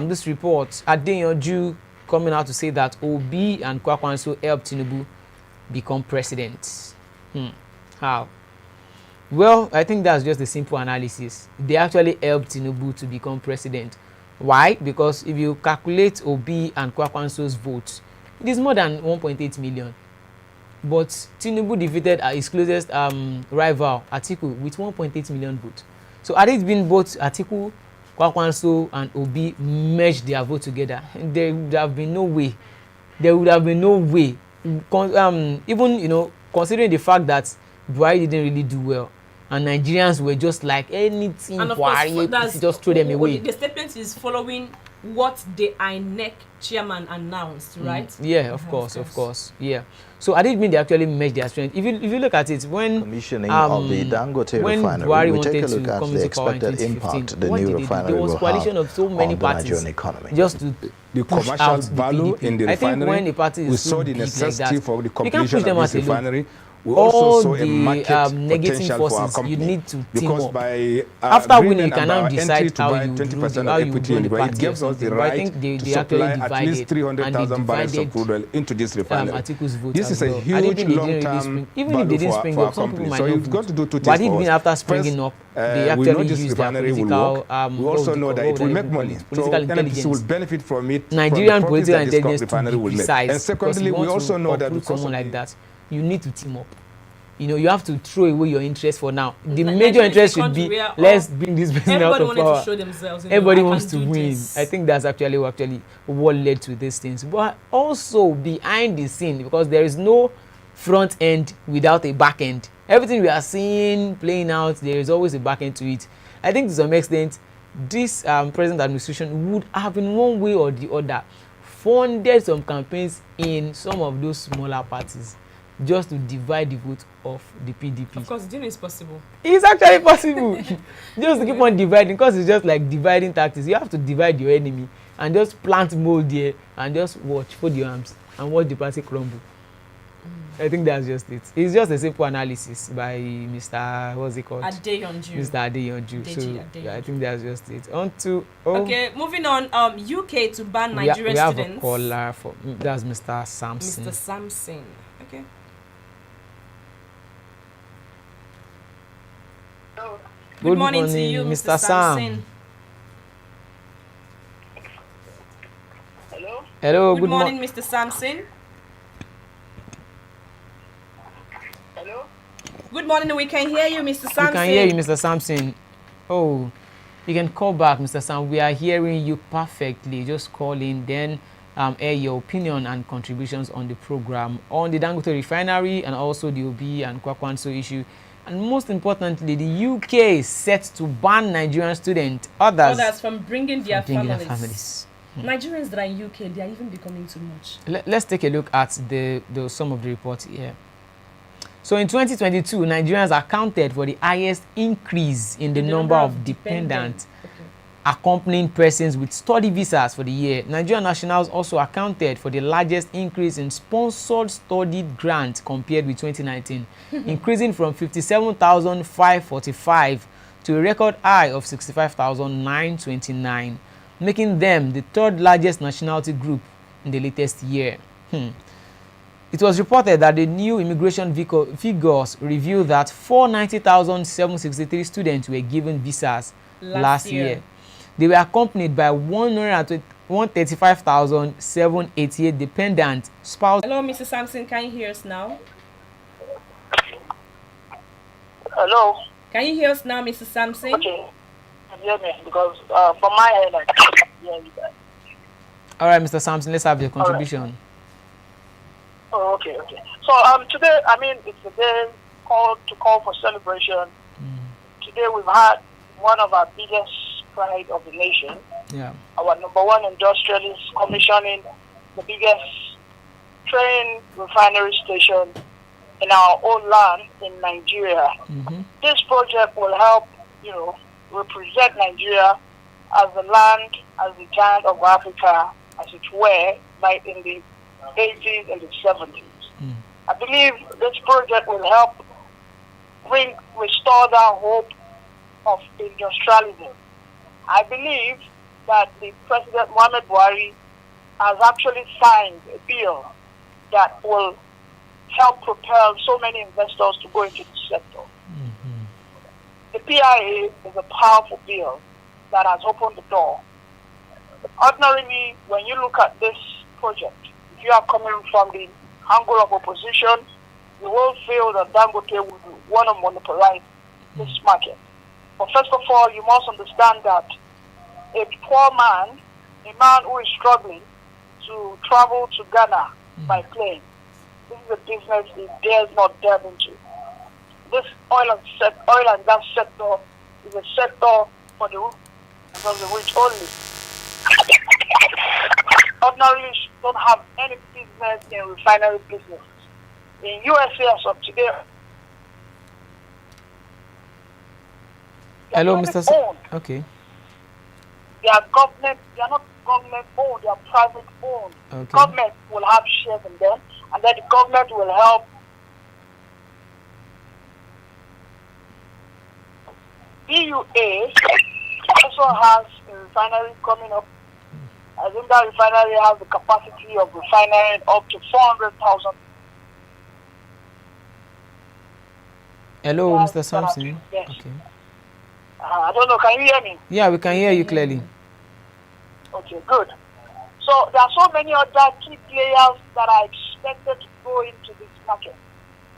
this report. Adeyanju coming out to say that Obi and Kwakwanso helped Tinubu become president. How? Well, I think that's just a simple analysis. They actually helped Tinubu to become president. Why? Because if you calculate Obi and Kwakwanso's votes, it is more than 1.8 million. But Tinubu defeated his closest rival, Atiku, with 1.8 million votes. So had it been both Atiku, Kwakwanso, and Obi merged their vote together, there would have been no way. Even considering the fact that Buhari didn't really do well, and Nigerians were just like anything Buhari, just throw them away. The statement is following what the INEC chairman announced, right? Yeah, of course. Yeah. So I didn't mean they actually match their strength. If you look at it, when commissioning of the Dangote Refinery, we take a look at the expected impact the new refinery there was will coalition have of so many on the parties Nigerian economy. just to the push commercial out value the in the PDP. I think refinery. when a party is We so saw the big like necessity that, for the you can't push completion them of as this alone. refinery. We All also saw a the market negative potential for our forces, company. you need to team Because up. by After winning, you agreement can and now our decide entry to how buy you 20% do of how you equity run in the the party it or gives us the something. But I right think they to actually supply at least divided, 300,000 barrels of divided, crude oil into this refinery. Atiku's vote This as is a well. I huge didn't think they didn't really long-term spring, even if value they didn't for spring our up, some people company. might So not you've got to do two But I things think for even us. after springing up, they we actually know this use their refinery will political, work. We also know that it will make money. So political NNPC intelligence. will benefit from it. Nigerian from the political profits that intelligence this to refinery be will make. precise. And secondly, we also know that because someone of like the that, you need to team up. You know, you have to throw away your interest for now. The major Nigeria interest should be let's bring this person out everybody of wanted power. to show themselves. Everybody wants to win. This. I think that's actually what led to these things. But also behind the scene, because there is no front end without a back end. Everything we are seeing playing out, there is always a back end to it. I think to some extent, this present administration would have in one way or the other funded some campaigns in some of those smaller parties just to divide the vote of the PDP. Of course, do you know it's possible? It's actually possible. Just to keep on dividing, because it's just like dividing tactics. You have to divide your enemy and just plant mold there and just watch, fold your arms and watch the party crumble. I think that's just it. It's just a simple analysis by Mr. What's it called? Adeyonju. Mr. Adeyonju. So yeah, I think that's just it. On to okay, moving on. UK to ban Nigerian we have students. A caller for that's Mr. Samson. Mr. Samson. Okay. Good morning to you, Mr. Samson. Hello. Hello. Good morning, Mr. Samson. Hello. Good morning. We can hear you, Mr. Samson. We can hear you, Mr. Samson. Oh, you can call back, Mr. Sam. We are hearing you perfectly. Just call in, then air your opinion and contributions on the program on the Dangote Refinery and also the Obi and Kwakwanso issue. And most importantly, the UK is set to ban Nigerian students, others from bringing their families. Nigerians that are in UK, they are even becoming too much. Let's take a look at some of the reports here. So in 2022, Nigerians accounted for the highest increase in the number of dependent accompanying persons with study visas for the year. Nigerian nationals also accounted for the largest increase in sponsored study grants compared with 2019, increasing from 57,545 to a record high of 65,929, making them the third largest nationality group in the latest year. It was reported that the new immigration figures revealed that 490,763 students were given visas last year. They were accompanied by 135,788 dependent spouses. Hello, Mr. Samson, can you hear us now? Hello. Can you hear us now, Mr. Samson? Okay. Hear me because from my end, I can't hear you guys. All right, Mr. Samson, let's have your contribution. Right. Oh, okay. So today, I mean, it's a day call for celebration. Today we've had one of our biggest pride of the nation. Yeah. Our #1 industrialist commissioning the biggest train refinery station in our own land in Nigeria. This project will help, represent Nigeria as the land, as the giant of Africa, as it were, like in the 80s and the 70s. I believe this project will help restore that hope of industrialism. I believe that the President Muhammad Buhari has actually signed a bill that will help propel so many investors to go into the sector. The PIA is a powerful bill that has opened the door. Ordinarily, when you look at this project, if you are coming from the angle of opposition, you will feel that Dangote would want to monopolize this market. But first of all, you must understand that a poor man, a man who is struggling to travel to Ghana by plane, this is a business he dares not delve into. This oil and gas sector is a sector for the rich only. Ordinarily don't have any business in refinery business. In USA as of today, hello, Mr. Okay. They are not government owned, they are private owned. Okay. Government will have shares in them, and then the government will help. DUA also has a refinery coming up. I think that refinery has the capacity of refining up to 400,000. Hello, Mr. Sampson. Yes. Okay. I don't know, can you hear me? Yeah, we can hear you clearly. Okay, good. So there are so many other key players that are expected to go into this market.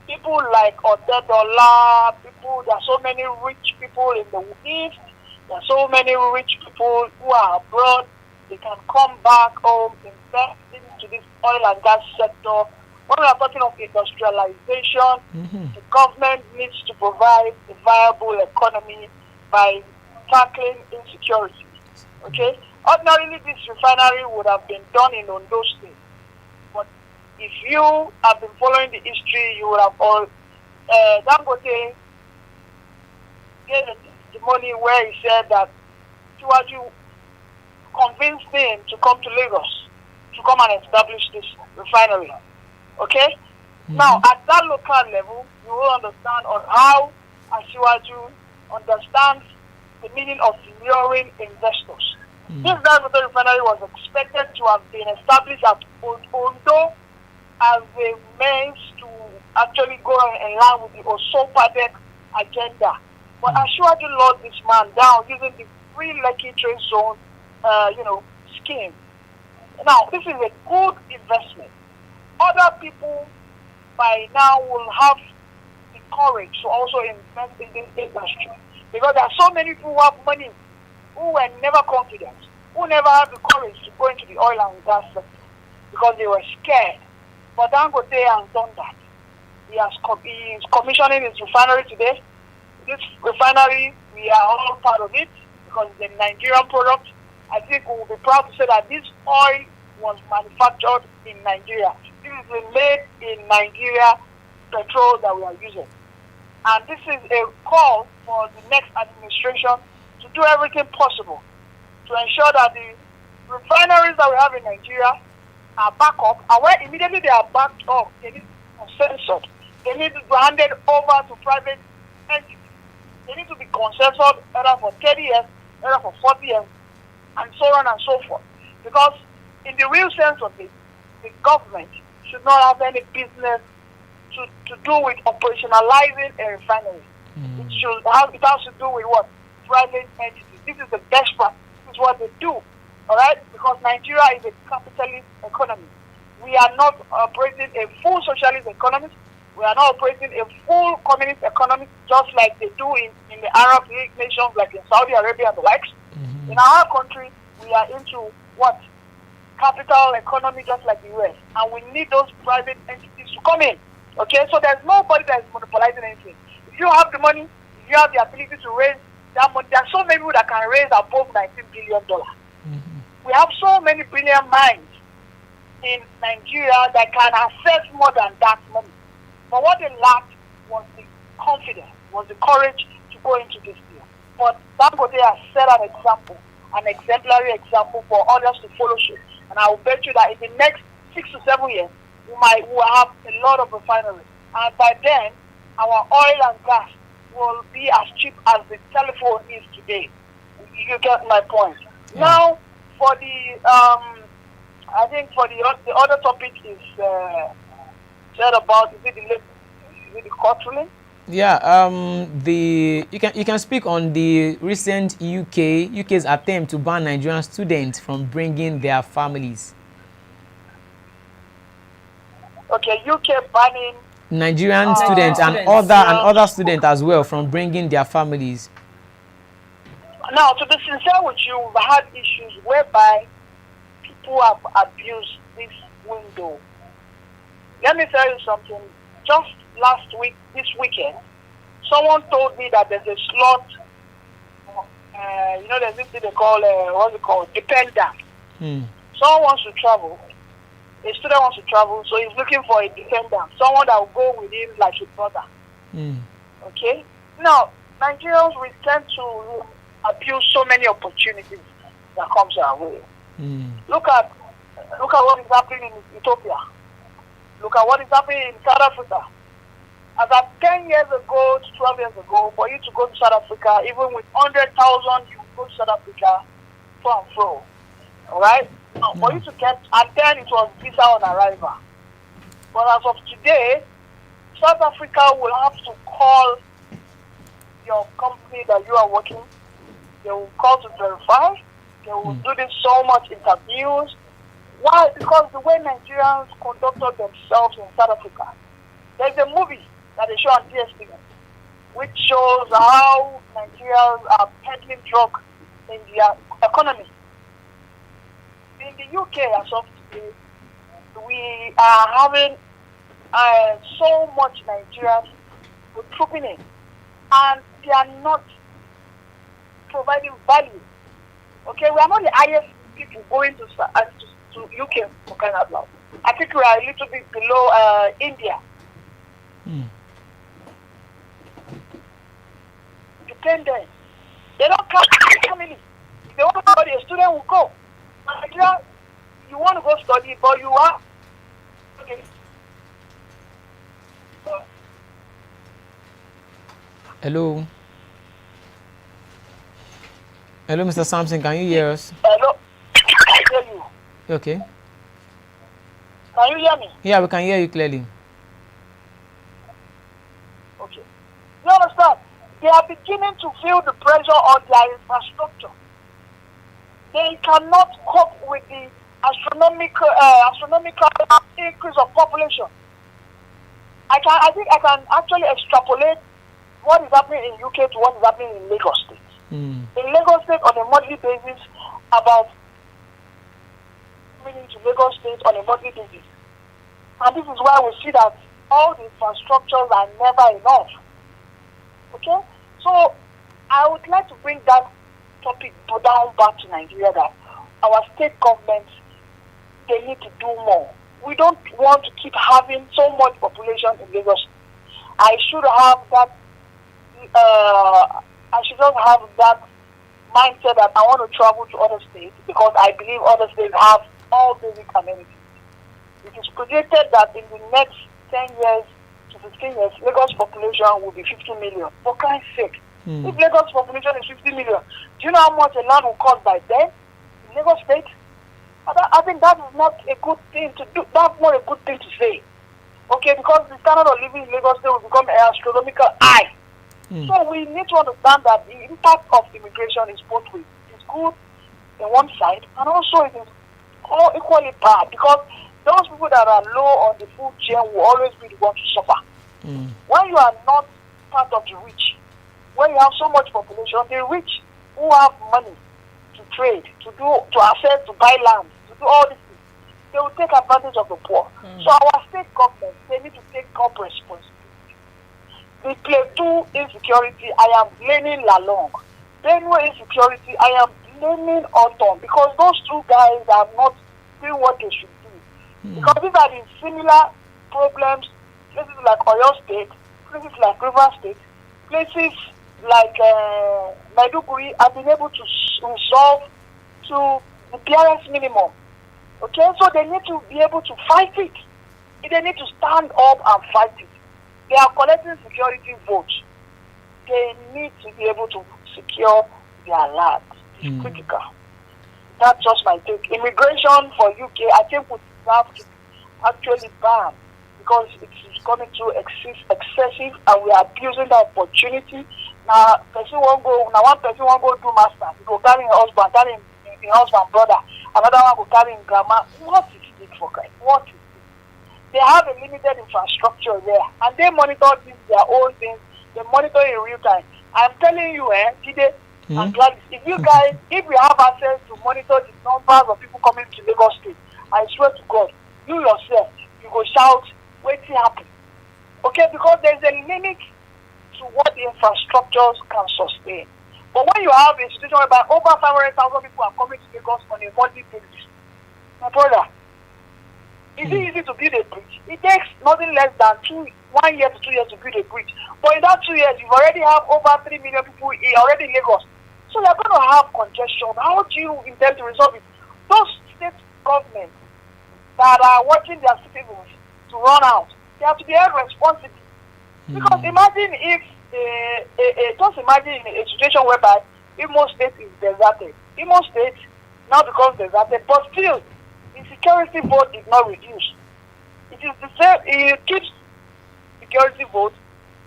People like Otedola, there are so many rich people in the East, there are so many rich people who are abroad. They can come back home, invest into this oil and gas sector. When we are talking of industrialization, the government needs to provide a viable economy by tackling insecurity. Okay? Ordinarily, this refinery would have been done in Ondo State. But if you have been following the history, you would have all Dangote gave the money where he said that Tiwaju convinced him to come to Lagos to come and establish this refinery. Okay? Now, at that local level, you will understand on how Asiwaju understands the meaning of luring investors. This Dangote refinery was expected to have been established at Ondo as a means to actually go in line with the Osopadek agenda. But Asiwaju locked this man down using the free Lekki trade zone scheme. Now, this is a good investment. Other people by now will have the courage to also invest in this industry. Because there are so many people who have money who were never confident, who never had the courage to go into the oil and gas sector because they were scared. But Dangote has done that. He is commissioning his refinery today. This refinery, we are all part of it because it's a Nigerian product. I think we will be proud to say that this oil was manufactured in Nigeria. This is the made in Nigeria petrol that we are using. And this is a call for the next administration to do everything possible to ensure that the refineries that we have in Nigeria are backed up. And when immediately they are backed up, they need to be censored. They need to be handed over to private entities. They need to be censored either for 30 years, either for 40 years, and so on and so forth. Because in the real sense of it, the government should not have any business to do with operationalizing a refinery. It has to do with what? Private entities. This is the best practice. This is what they do. All right? Because Nigeria is a capitalist economy. We are not operating a full socialist economy. We are not operating a full communist economy just like they do in the Arab League nations like in Saudi Arabia and the likes. In our country, we are into what? Capital economy just like the US. And we need those private entities to come in. Okay? So there's nobody that is monopolizing anything. If you have the money, if you have the ability to raise that money, there are so many people that can raise above $19 billion. We have so many brilliant minds in Nigeria that can access more than that money. But what they lacked was the confidence, was the courage to go into this deal. But Dangote has set an example, an exemplary example for others to follow suit. And I will bet you that in the next 6 to 7 years, we will have a lot of refineries. And by then, our oil and gas will be as cheap as the telephone is today. You get my point. Yeah. Now, for the, I think for the other topic is said about, is it the court ruling? Yeah, you can speak on the recent UK's attempt to ban Nigerian students from bringing their families. Okay, UK banning Nigerian students and other students as well from bringing their families. Now, to be sincere with you, we've had issues whereby people have abused this window. Let me tell you something. Just this weekend, someone told me that there's a slot. There's this thing they call what's it called? Dependent. Someone wants to travel. A student wants to travel, so he's looking for a dependent, someone that will go with him like his brother. Okay. Now, Nigerians, we tend to abuse so many opportunities that comes our way. Look at what is happening in Ethiopia. Look at what is happening in South Africa. About 10 years ago to 12 years ago, for you to go to South Africa, even with 100,000, you would go to South Africa to and fro. All right? Now, for you to get, and then it was visa on arrival. But as of today, South Africa will have to call your company that you are working. They will call to verify. They will do this so much interviews. Why? Because the way Nigerians conducted themselves in South Africa. There's a movie that they show on DSTV, which shows how Nigerians are peddling drugs in their economy. In the UK, as of today, we are having so much Nigerians trooping in, and they are not providing value. Okay, we are not the highest people going to UK for crying out loud. I think we are a little bit below India. Dependent. They don't come family. If they want to study, a student will go. Nigeria, you want to go study, but you are okay. Hello. Hello, Mr. Sampson, can you hear us? Hello. I hear you. Okay. Can you hear me? Yeah, we can hear you clearly. Okay. You understand? They are beginning to feel the pressure on their infrastructure. They cannot cope with the astronomical increase of population. I think I can actually extrapolate what is happening in UK to what is happening in Lagos State. In Lagos State, on a monthly basis, about coming into Lagos State on a monthly basis. And this is why we see that all the infrastructures are never enough. Okay? So, I would like to bring that topic down back to Nigeria, that our state governments, they need to do more. We don't want to keep having so much population in Lagos. I should have that mindset that I want to travel to other states because I believe other states have all basic amenities. It is projected that in the next 10 years to 15 years, Lagos population will be 50 million. For Christ's sake, if Lagos population is 50 million, do you know how much a land will cost by then in Lagos State? I think that is not a good thing to do. That's not a good thing to say. Okay, because the standard of living in Lagos State will become astronomical high. So we need to understand that the impact of immigration is both ways. It's good on one side, and also it is all equally bad because those people that are low on the food chain will always be the ones to suffer. When you are not part of the rich, when you have so much population, the rich who have money to trade, to access, to buy land, to do all these things, they will take advantage of the poor. So our state government, they need to take up responsibility. The Plateau insecurity, I am blaming Lalong. Benue insecurity, I am blaming Autumn because those two guys are not doing what they should do. Because these are the similar problems, places like Oyo State, places like River State, places like Maiduguri have been able to resolve to the barest minimum. Okay, so they need to be able to fight it. They need to stand up and fight it. They are collecting security votes. They need to be able to secure their land. It's critical. That's just my take. Immigration for UK, I think we have to actually ban because it is coming too excessive and we are abusing the opportunity. Now, person won't go. Now, one person won't go do master. He go carry his husband, carry his husband brother. Another one will carry his grandma. What is it for Christ? What is it? They have a limited infrastructure there, and they monitor their own things. They monitor in real time. I'm telling you, Jide and Gladys, if we have access to monitor the numbers of people coming to Lagos State, I swear to God, you yourself, you go shout wetin happen. Okay, because there's a limit to what the infrastructures can sustain. But when you have a situation whereby over 500,000 people are coming to Lagos on a monthly basis, my brother, is it easy to build a bridge? It takes nothing less than 1 year to 2 years to build a bridge. But in that 2 years, you've already have over 3 million people already in Lagos. So you're going to have congestion. How do you intend to resolve it? Those state governments that are watching their citizens to run out, they have to be held responsible. Because imagine if, just imagine a situation whereby Imo State is deserted. Imo State now becomes deserted, but still, the security vote did not reduce. It is the same, it keeps security vote,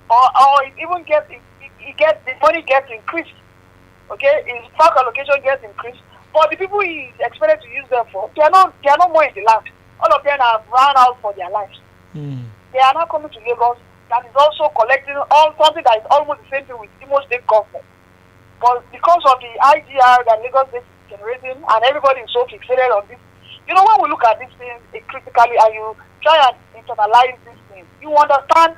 or it even gets, the money gets increased. Okay, his park allocation gets increased, but the people he is expected to use them for, they are not more in the land. All of them have run out for their lives. They are now coming to Lagos, that is also collecting something that is almost the same thing with Imo State government. But because of the IGR that Lagos State is generating, and everybody is so fixated on this, you know, when we look at these things critically and you try and internalize these things, you understand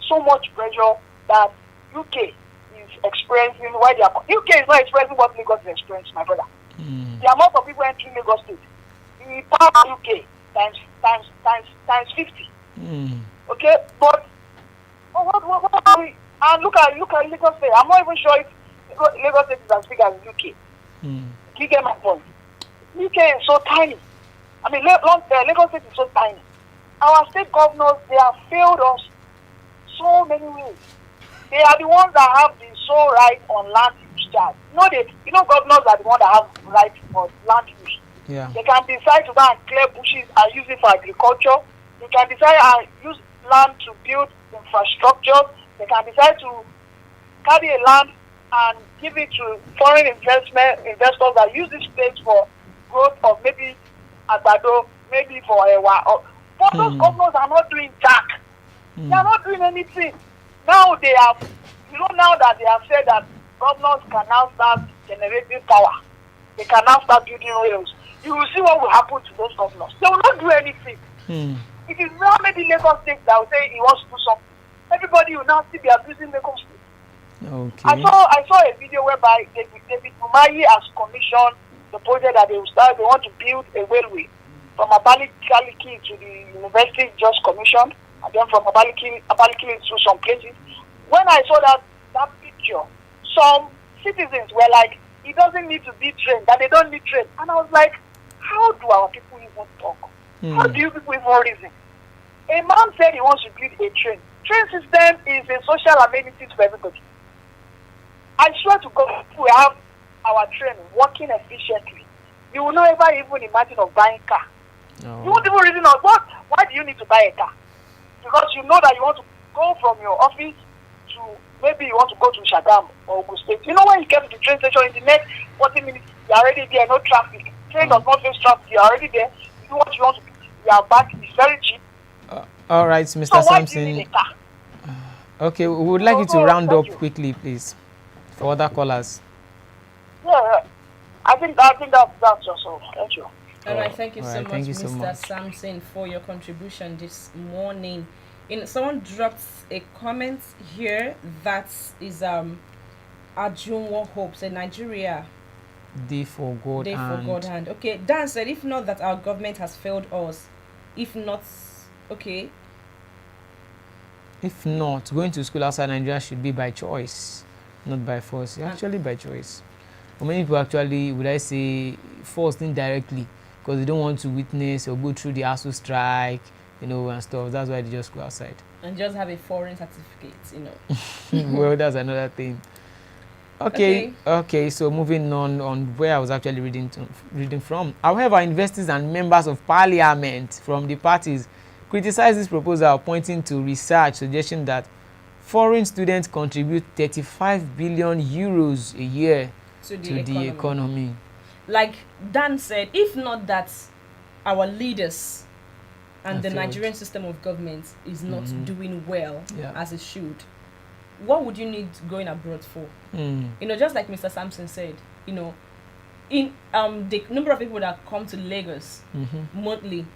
so much pressure that UK is experiencing. Why they are UK is not experiencing what Lagos is experiencing, my brother. The amount of people entering Lagos State, the power of UK times 50. Okay, but what are we? And look at Lagos State. I'm not even sure if Lagos State is as big as UK. You get my point? UK is so tiny. I mean, Lagos State is so tiny. Our state governors, they have failed us so many ways. They are the ones that have the sole right on land use charge. Governors are the ones that have right for land use. Yeah. They can decide to go and clear bushes and use it for agriculture. They can decide and use land to build infrastructure. They can decide to carry a land and give it to foreign investors that use this place for growth of maybe Agbado, maybe for Ewa. But those governors are not doing jack. They are not doing anything. Now they have, now that they have said that governors can now start generating power, they can now start building rails. You will see what will happen to those governors. They will not do anything. It is now maybe Lagos State that will say he wants to do something. Everybody will now still be abusing Lagos State. Okay. I saw a video whereby David Umahi has commissioned the project that they want to build a railway from Abakaliki to the university just commissioned, and then from Abakaliki to some places. When I saw that picture, some citizens were like, it doesn't need to be trained, that they don't need train. And I was like, how do our people even talk? How do you people even reason? A man said he wants to build a train. Train system is a social amenity to everybody. I swear to God, if we have our train working efficiently, you will not ever even imagine of buying a car. No. You won't even reason of why do you need to buy a car? Because you know that you want to go from your office to, maybe you want to go to Shagam or Ogun State. You know, when you get to the train station in the next 40 minutes, you're already there, no traffic. Train does not face traffic, you're already there. You do what you want to do, you are back, it's very cheap. All right, Mr. So why Samson. do you need a car? Okay, we would like you to round up quickly, please, for other callers. Yeah, I think that's just all. Thank you. All right, thank you so much, so Mr. much. Samson, for your contribution this morning. Someone dropped a comment here that is Ajunwo Hope said Nigeria. Day for God hand. Okay, Dan said if not that our government has failed us, if not, okay. If not, going to school outside Nigeria should be by choice, not by force. Actually, by choice. For many people, actually, would I say, forced indirectly, because they don't want to witness or go through the ASU strike, and stuff. That's why they just go outside. And just have a foreign certificate, Well, that's another thing. Okay. So moving on where I was actually reading from. However, investors and members of parliament from the parties criticized this proposal, pointing to research suggesting that foreign students contribute 35 billion euros a year to the economy. Like Dan said, if not that our leaders and the Nigerian system of government is not doing well as it should, what would you need going abroad for? Just like Mr. Samson said, in the number of people that come to Lagos monthly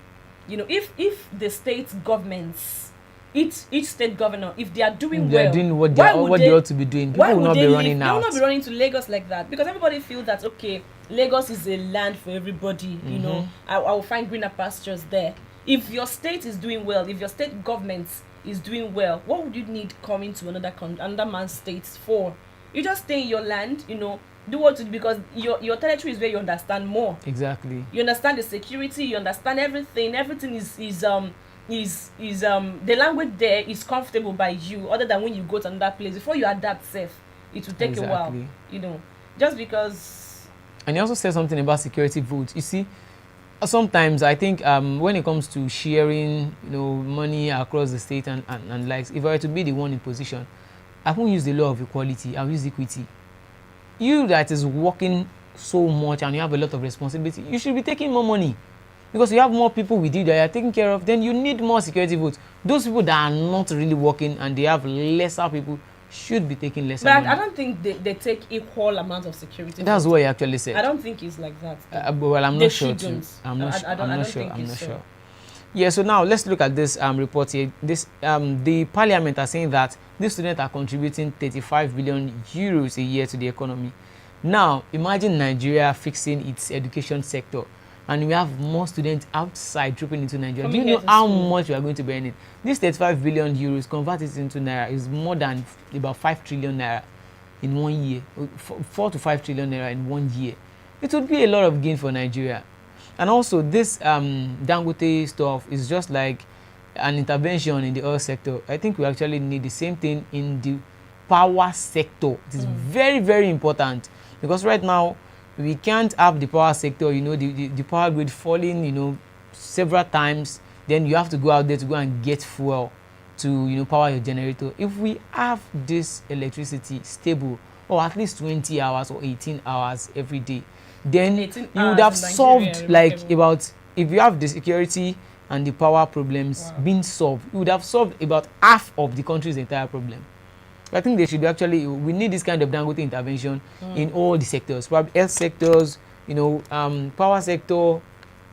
You know, if the state governments, each state governor, if they are doing they well, are doing what they ought to be doing, people will not be running out. They will not be running to Lagos like that, because everybody feels that, okay, Lagos is a land for everybody. You know, I will find greener pastures there. If your state is doing well, if your state government is doing well, what would you need coming to another man's state for? You just stay in your land, you know, do what to do, because your territory is where you understand more. Exactly. You understand the security, you understand everything. Everything is the language there is comfortable by you, other than when you go to another place. Before you adapt safe, it will take a while. You know, just because. And he also said something about security votes. You see, sometimes I think when it comes to sharing, you know, money across the state and likes, if I were to be the one in position, I won't use the law of equality. I'll use equity. You that is working so much and you have a lot of responsibility, you should be taking more money, because you have more people with you that you are taking care of. Then you need more security votes. Those people that are not really working and they have lesser people should be taking lesser money. But I don't think they take equal amount of security. That's what he actually said. I don't think it's like that. Well, I'm not sure too. I'm not sure. Yeah, so now let's look at this report here. This the parliament are saying that these students are contributing 35 billion euros a year to the economy. Now, imagine Nigeria fixing its education sector, and we have more students outside trooping into Nigeria. Do you know how much we are going to be earning? This 35 billion euros converted into naira is more than about 5 trillion naira in 1 year. 4 to 5 trillion naira in 1 year. It would be a lot of gain for Nigeria. And also, this Dangote stuff is just like an intervention in the oil sector. I think we actually need the same thing in the power sector. It is very, very important, because right now we can't have the power sector, you know, the power grid falling, you know, several times. Then you have to go out there to go and get fuel to, you know, power your generator. If we have this electricity stable, or at least 20 hours or 18 hours every day, then you would have solved, like, about, if you have the security and the power problems being solved, you would have solved about half of the country's entire problem. I think they should actually, we need this kind of Dangote intervention in all the sectors, probably health sectors, you know, power sector,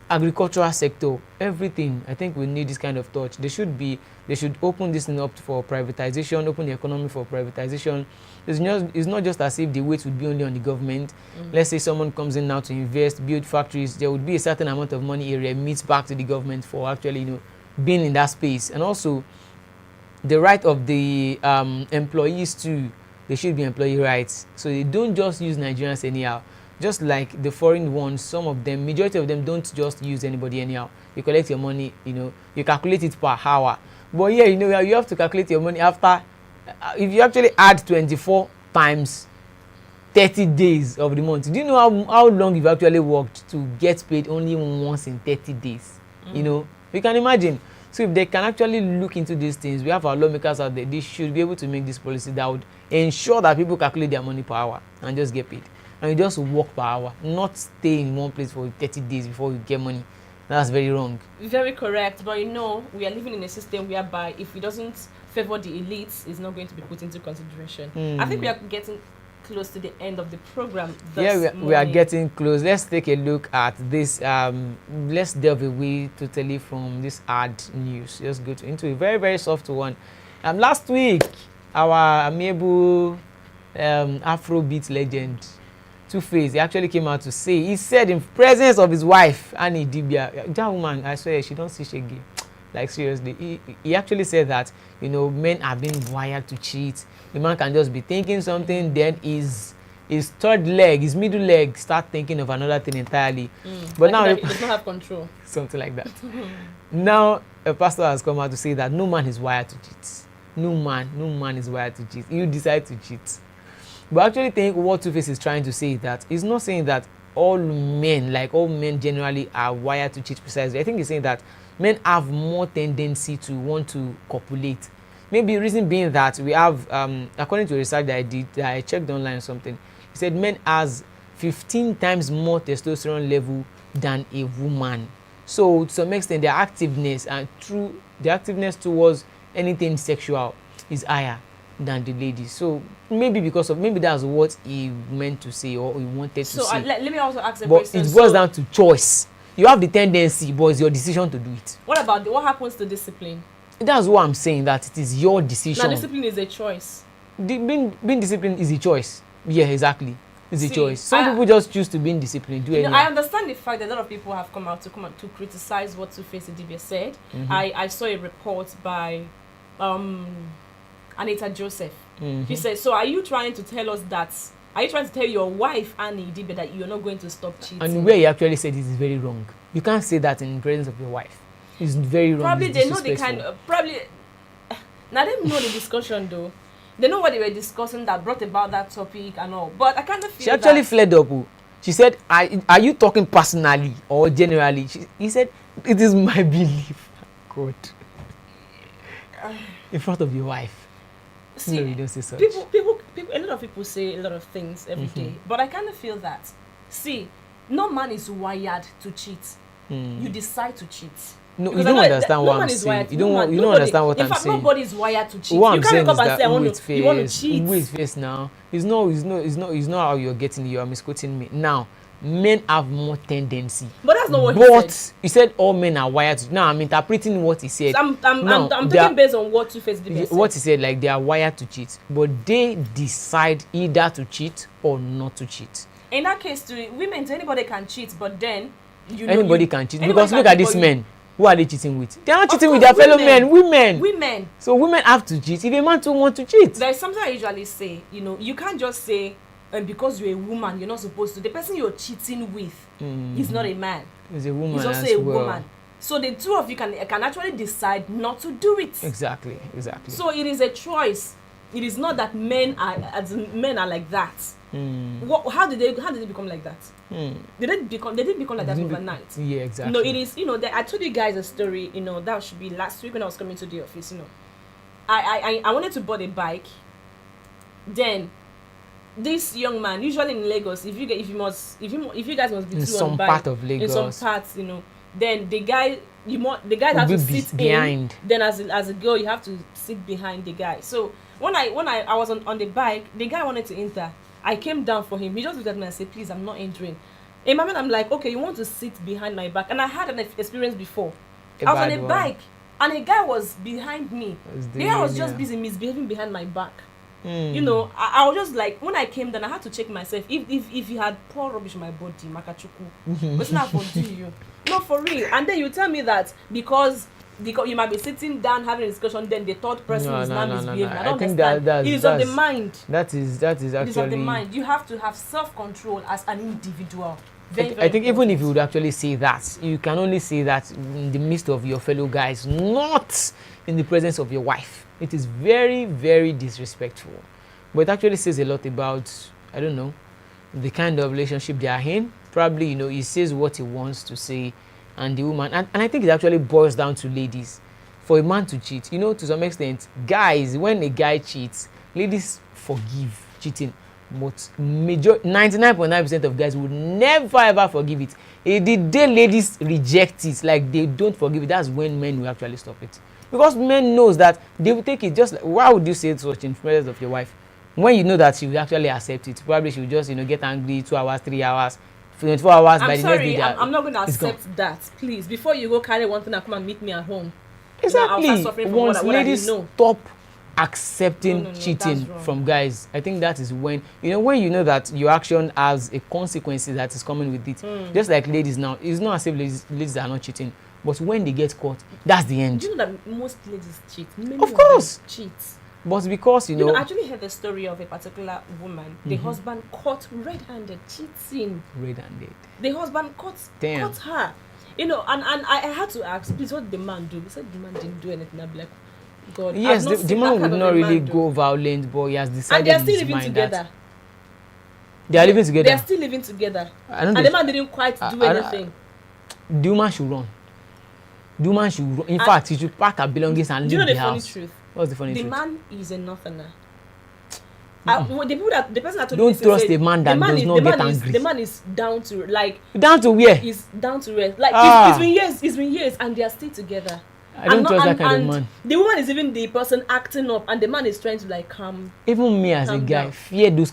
agricultural sector, everything. I think we need this kind of touch. They should open this thing up for privatization, open the economy for privatization. It's not just as if the weight would be only on the government. Let's say someone comes in now to invest, build factories, there would be a certain amount of money it remits back to the government for actually, you know, being in that space. And also, the right of the employees too, they should be employee rights. So they don't just use Nigerians anyhow. Just like the foreign ones, some of them, majority of them don't just use anybody anyhow. You collect your money, you know, you calculate it per hour. But yeah, you know, you have to calculate your money after, if you actually add 24 times 30 days of the month. Do you know how long you've actually worked to get paid only once in 30 days? You know, you can imagine. So if they can actually look into these things, we have our lawmakers out there, they should be able to make this policy that would ensure that people calculate their money per hour and just get paid. And you just work per hour, not stay in one place for 30 days before you get money. That's very wrong. Very correct. But you know, we are living in a system whereby if it doesn't favor the elites, it's not going to be put into consideration. I think we are getting close to the end of the program. We are getting close. Let's take a look at this. Let's delve away totally from this hard news. Let's go into a very, very soft one. Last week, our amiable Afrobeat legend, Two-Face, he actually came out to say, he said in presence of his wife, Annie Dibia, that woman, I swear, she don't see shaggy. Like, seriously, he actually said that, you know, men are being wired to cheat. The man can just be thinking something, then his third leg, his middle leg, start thinking of another thing entirely. But now he does not have control. Something like that. Now a pastor has come out to say that no man is wired to cheat. No man is wired to cheat. You decide to cheat. But I actually think what Two-Face is trying to say is that he's not saying that all men generally are wired to cheat precisely. I think he's saying that men have more tendency to want to copulate. Maybe the reason being that we have, according to research that I did, that I checked online or something, he said men has 15 times more testosterone level than a woman. So to some extent, their activeness towards anything sexual is higher than the ladies. So maybe that's what he meant to say or he wanted to say. So let me also ask a question. But it boils down to choice. you have the tendency, but it's your decision to do it. What happens to discipline? That's what I'm saying, that it is your decision. Now, discipline is a choice. Being disciplined is a choice. Yeah, exactly. It's a choice. Some people just choose to be indisciplined. I understand the fact that a lot of people have come out to criticize what Two-Face Idibia said. I saw a report by Anita Joseph. He said, so are you trying to tell us that, are you trying to tell your wife, Annie Idibia, that you're not going to stop cheating? And where he actually said it is very wrong. You can't say that in the presence of your wife. It's very wrong. Probably they know the kind of, now they know the discussion though. They know what they were discussing that brought about that topic and all. But I kind of feel she actually fled up. She said, are you talking personally or generally? He said, it is my belief. God. In front of your wife. See, no, you don't say such. People, a lot of people say a lot of things every day. But I kind of feel that, see, no man is wired to cheat. You decide to cheat. No, you don't understand what I'm saying. You don't understand what I'm saying. In fact, nobody is wired to cheat. What you can't wake up and say, you want to cheat. With face now. It's not how you're getting it. You are misquoting me. Now, men have more tendency. But that's not what he said. He said all men are wired to. Now I'm interpreting what he said. I'm talking based on what Two-Face Idibia said. What he said, like they are wired to cheat, but they decide either to cheat or not to cheat. In that case, to women, anybody can cheat, but then anybody can cheat, because look at these men. Who are they cheating with? They are not cheating with their fellow men. Women. So women have to cheat if a man too want to cheat. There is something I usually say. You can't just say because you're a woman, you're not supposed to. The person you're cheating with is not a man. He's a woman. He's also a woman. So the two of you can actually decide not to do it. Exactly. So it is a choice. It is not that men are like that. How did they become like that? They didn't become like that overnight. Yeah, exactly. No, it is, I told you guys a story, that should be last week when I was coming to the office, I wanted to board a bike. Then this young man, usually in Lagos, if you guys must be in two some on bike, part of Lagos, in some parts, then the guy has to sit behind. Then as a girl, you have to sit behind the guy. So when I was on the bike, the guy wanted to enter. I came down for him. He just looked at me and said, please, I'm not entering. In my mind, I'm like, okay, you want to sit behind my back. And I had an experience before. I was on a bike, and a guy was behind me. The guy was just busy misbehaving behind my back. I was just like, when I came down, I had to check myself. If you had poured rubbish in my body, Makachuku, but not for you. Not for real. And then you tell me that because you might be sitting down having a discussion, then the third person is not misbehaving. I don't understand. It is of the mind. That is actually. It is of the mind. You have to have self-control as an individual. I think even if you would actually say that, you can only say that in the midst of your fellow guys, not in the presence of your wife. It is very, very disrespectful. But it actually says a lot about, I don't know, the kind of relationship they are in. Probably, he says what he wants to say, and the woman, and I think it actually boils down to ladies. For a man to cheat, to some extent, guys, when a guy cheats, ladies forgive cheating. But 99.9% of guys would never ever forgive it. The day ladies reject it, like they don't forgive it, that's when men will actually stop it. Because men knows that they will take it just like, why would you say such in presence of your wife? When you know that she will actually accept it, probably she will just, get angry 2 hours, 3 hours, 24 hours by the next day. I'm not going to accept that. Please, before you go carry one thing and come and meet me at home. Exactly. Once ladies stop accepting cheating from guys, I think that is when when you know that your action has a consequence that is coming with it. Just like ladies now, it's not as if ladies are not cheating, but when they get caught, that's the end. Do you know that most ladies cheat? Many of course cheat. But because I actually heard the story of a particular woman. The husband caught red-handed cheating. Red-handed. The husband caught her. And I had to ask, please, what did the man do? He said the man didn't do anything. I'm like, God. Yes, the man would not really go violent, but he has decided. And they are still living together. They are living together. They are still living together. And the man didn't quite do anything. The woman should run. In fact, he should pack her belongings and leave the house. Do you know the funny truth? What's the funny truth? The man is a northerner. The person that told don't trust a man that does not get angry. The man is down to down to where? He's down to where? Like it's been years, and they are still together. I don't trust that kind of man. The woman is even the person acting up, and the man is trying to like calm. Even me as a calm guy down. fear those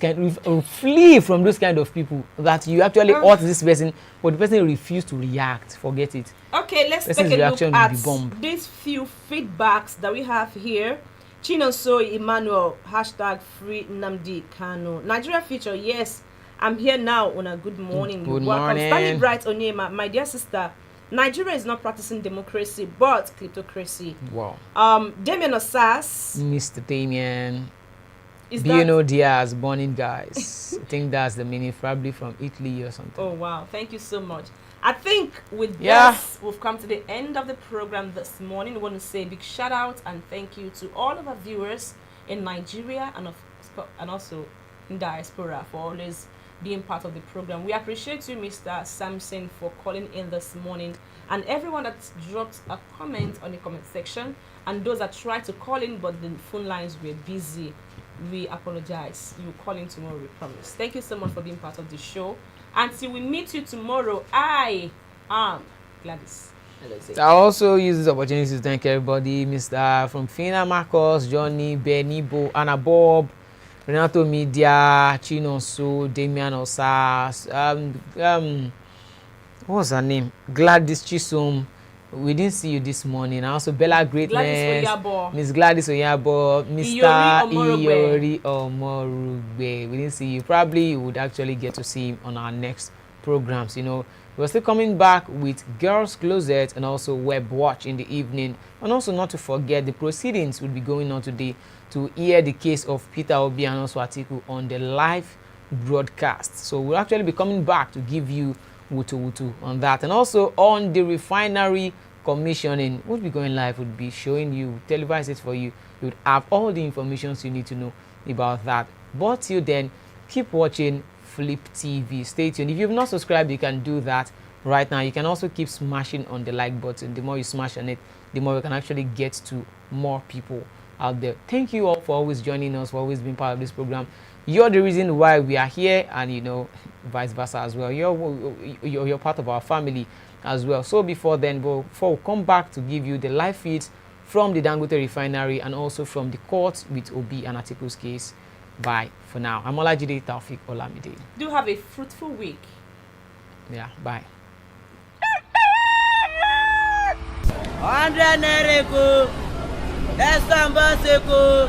flee from those kind of people that you actually hurt this person, but the person refuse to react. Forget it. Okay, let's Person's take a look reaction will at be bomb. these few feedbacks that we have here. Chinonso Emmanuel, #free Nnamdi Kanu. Nigeria Future, yes, I'm here now on a good morning. Good Welcome. morning. Stanley Bright Onyema, my dear sister, Nigeria is not practicing democracy, but kleptocracy. Wow. Damien Osas. Mr. Damien. Is Buenos Dias, morning guys. I think that's the meaning, probably from Italy or something. Oh wow, thank you so much. I think with Yeah. this, we've come to the end of the program this morning. We want to say a big shout out and thank you to all of our viewers in Nigeria and also in diaspora for always being part of the program. We appreciate you, Mr. Samson, for calling in this morning, and everyone that dropped a comment on the comment section, and those that tried to call in but the phone lines were busy. We apologize. You will call in tomorrow, we promise. Thank you so much for being part of the show. Until we meet you tomorrow, I am Gladys. I also use this opportunity to thank everybody, Mr. from Fina Marcos, Johnny, Benibo, Anna Bob, Renato Media, Chinonso, Damian Osas, what was her name? Gladys Chisum. We didn't see you this morning. Also Bella Greatness, Miss Gladys Oyabo, Mr. Iyori Omorugbe. We didn't see you. Probably you would actually get to see him on our next programs. You know, we're still coming back with Girls Closet and also Web Watch in the evening. And also not to forget, the proceedings will be going on today to hear the case of Peter Obi and also Atiku on the live broadcast. So we'll actually be coming back to give you wutu on that, and also on the refinery commissioning. We'll be going live, we'll be showing you, televise it for you. You would have all the information you need to know about that. But till then, keep watching Flip TV. Stay tuned. If you've not subscribed, you can do that right now. You can also keep smashing on the like button. The more you smash on it, the more we can actually get to more people out there. Thank you all for always joining us, for always being part of this program. You're the reason why we are here, and you know, vice versa as well. You're part of our family as well. So before we come back to give you the live feeds from the Dangote Refinery and also from the court with Obi and Atiku's case. Bye for now. I'm Olajide Taufik Olamide. Do have a fruitful week. Yeah, bye. 100 naira, that's Seko.